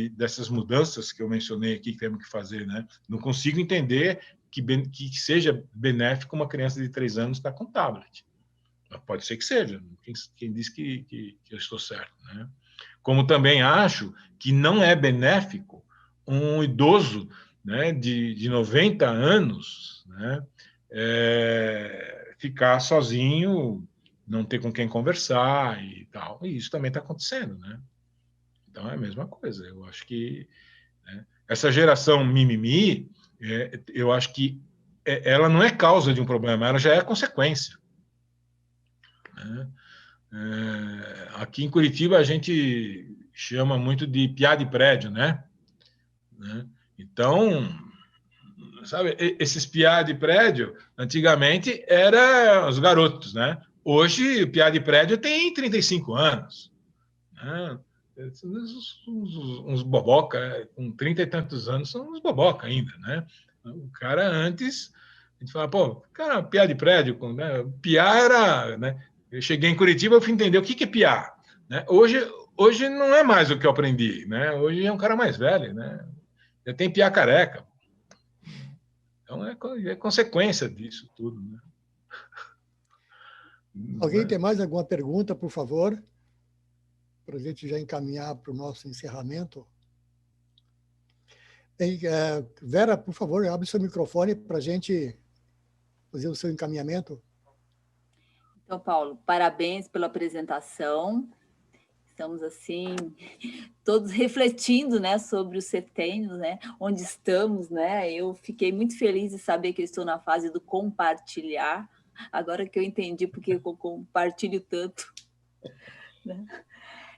C: dessas mudanças que eu mencionei aqui, que temos que fazer, né? Não consigo entender que seja benéfico uma criança de 3 anos estar com tablet. Mas pode ser que seja. Quem diz que eu estou certo, né? Como também acho que não é benéfico um idoso, né, de 90 anos, né, ficar sozinho, não ter com quem conversar e tal. E isso também está acontecendo, né? Então é a mesma coisa. Eu acho que, né, essa geração mimimi, eu acho que ela não é causa de um problema, ela já é consequência. Né? Aqui em Curitiba a gente chama muito de piá de prédio, né? Então, sabe, esses piá de prédio, antigamente, eram os garotos, né? Hoje, o piá de prédio tem 35 anos. Né? Uns boboca, com 30 e tantos anos, são uns boboca ainda, né? O cara antes, a gente fala, pô, cara, piá de prédio, né? Piá era, né? Eu cheguei em Curitiba, eu fui entender o que é piá. Né? Hoje não é mais o que eu aprendi, né? Hoje é um cara mais velho, né? Já tem piá careca. Então, é consequência disso tudo. Né?
B: Alguém tem mais alguma pergunta, por favor? Para a gente já encaminhar para o nosso encerramento. Vera, por favor, abre seu microfone para a gente fazer o seu encaminhamento.
A: Então, Paulo, parabéns pela apresentação. Estamos, assim, todos refletindo, né, sobre os setênios, né, onde estamos, né? Eu fiquei muito feliz de saber que eu estou na fase do compartilhar, agora que eu entendi porque eu compartilho tanto. Né?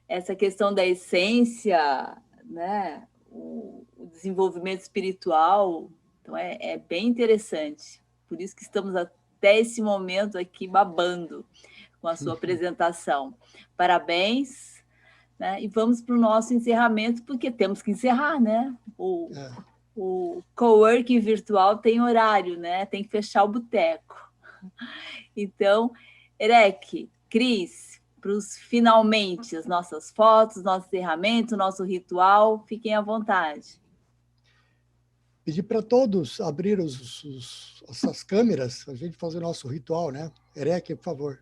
A: Essa questão da essência, né, o desenvolvimento espiritual, então é bem interessante. Por isso que estamos até esse momento aqui babando com a sua apresentação. Parabéns. Né? E vamos para o nosso encerramento, porque temos que encerrar, né? O coworking virtual tem horário, né? Tem que fechar o boteco. Então, Erec, Cris, para os finalmente, as nossas fotos, nosso encerramento, nosso ritual, fiquem à vontade.
B: Pedir para todos abrir essas câmeras, a gente fazer o nosso ritual, né? Erec, por favor.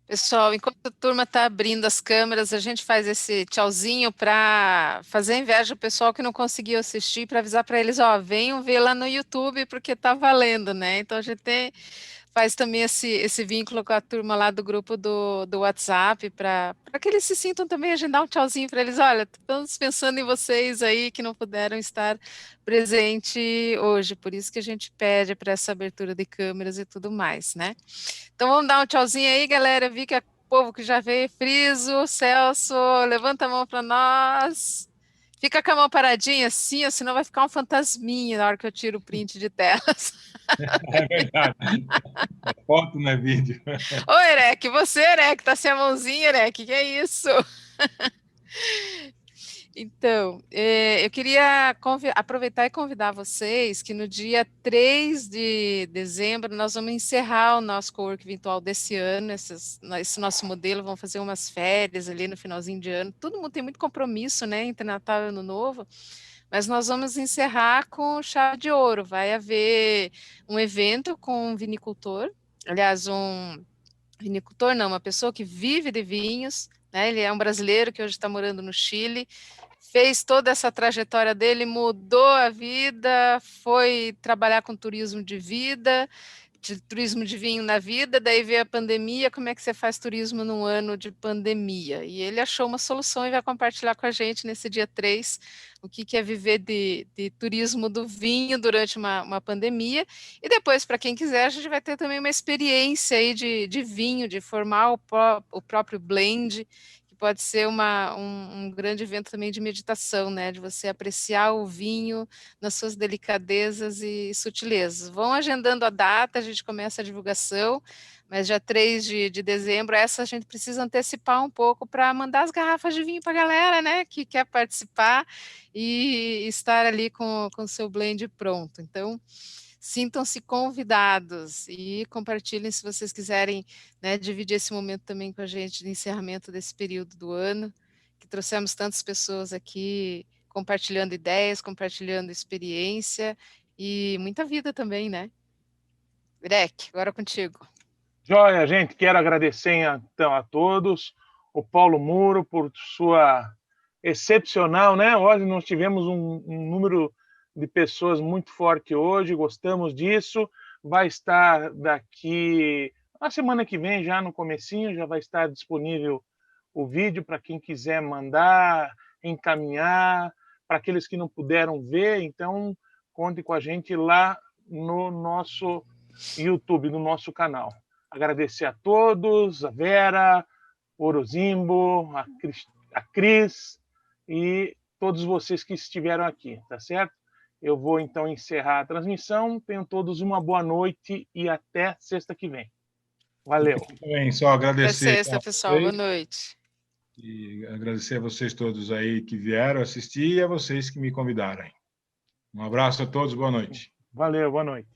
E: Pessoal, enquanto a turma está abrindo as câmeras, a gente faz esse tchauzinho para fazer inveja ao pessoal que não conseguiu assistir, para avisar para eles, ó, venham ver lá no YouTube, porque está valendo, né? Então, a gente tem faz também esse vínculo com a turma lá do grupo do WhatsApp, para que eles se sintam também, a gente dá um tchauzinho para eles, olha, estamos pensando em vocês aí que não puderam estar presente hoje, por isso que a gente pede para essa abertura de câmeras e tudo mais, né? Então vamos dar um tchauzinho aí, galera, vi que o povo que já veio, Friso, Celso, levanta a mão para nós. Fica com a mão paradinha assim, ou senão vai ficar um fantasminha na hora que eu tiro o print de telas.
C: É verdade. É foto, não é vídeo.
E: Ô, Erec, você, Erec, tá sem a mãozinha, Erec, que é isso? Então, eu queria aproveitar e convidar vocês que no dia 3 de dezembro nós vamos encerrar o nosso cowork virtual desse ano, esse nosso modelo, vamos fazer umas férias ali no finalzinho de ano, todo mundo tem muito compromisso, né, entre Natal e Ano Novo, mas nós vamos encerrar com chave de ouro, vai haver um evento com um vinicultor, aliás, vinicultor não, uma pessoa que vive de vinhos, né, ele é um brasileiro que hoje está morando no Chile, fez toda essa trajetória dele, mudou a vida, foi trabalhar com turismo de vida, de turismo de vinho na vida, daí veio a pandemia, como é que você faz turismo num ano de pandemia? E ele achou uma solução e vai compartilhar com a gente nesse dia 3, o que é viver de turismo do vinho durante uma pandemia, e depois, para quem quiser, a gente vai ter também uma experiência aí de vinho, de formar o próprio blend, pode ser um grande evento também de meditação, né? De você apreciar o vinho nas suas delicadezas e sutilezas. Vão agendando a data, a gente começa a divulgação, mas já 3 de dezembro, essa a gente precisa antecipar um pouco para mandar as garrafas de vinho para a galera, né? Que quer participar e estar ali com o seu blend pronto. Então, sintam-se convidados e compartilhem se vocês quiserem, né, dividir esse momento também com a gente de encerramento desse período do ano, que trouxemos tantas pessoas aqui compartilhando ideias, compartilhando experiência e muita vida também, né? Irek, agora contigo.
D: Joia, gente, quero agradecer então a todos, o Paulo Muro por sua excepcional, né? Hoje nós tivemos um número de pessoas muito forte hoje, gostamos disso, vai estar daqui, na semana que vem, já no comecinho, já vai estar disponível o vídeo para quem quiser mandar, encaminhar, para aqueles que não puderam ver, então conte com a gente lá no nosso YouTube, no nosso canal. Agradecer a todos, a Vera, o Orozimbo, a Cris e todos vocês que estiveram aqui, tá certo? Eu vou, então, encerrar a transmissão. Tenham todos uma boa noite e até sexta que vem. Valeu.
C: Muito bem, só agradecer.
E: Até sexta, pessoal. Boa noite.
C: E agradecer a vocês todos aí que vieram assistir e a vocês que me convidaram. Um abraço a todos, boa noite.
D: Valeu, boa noite.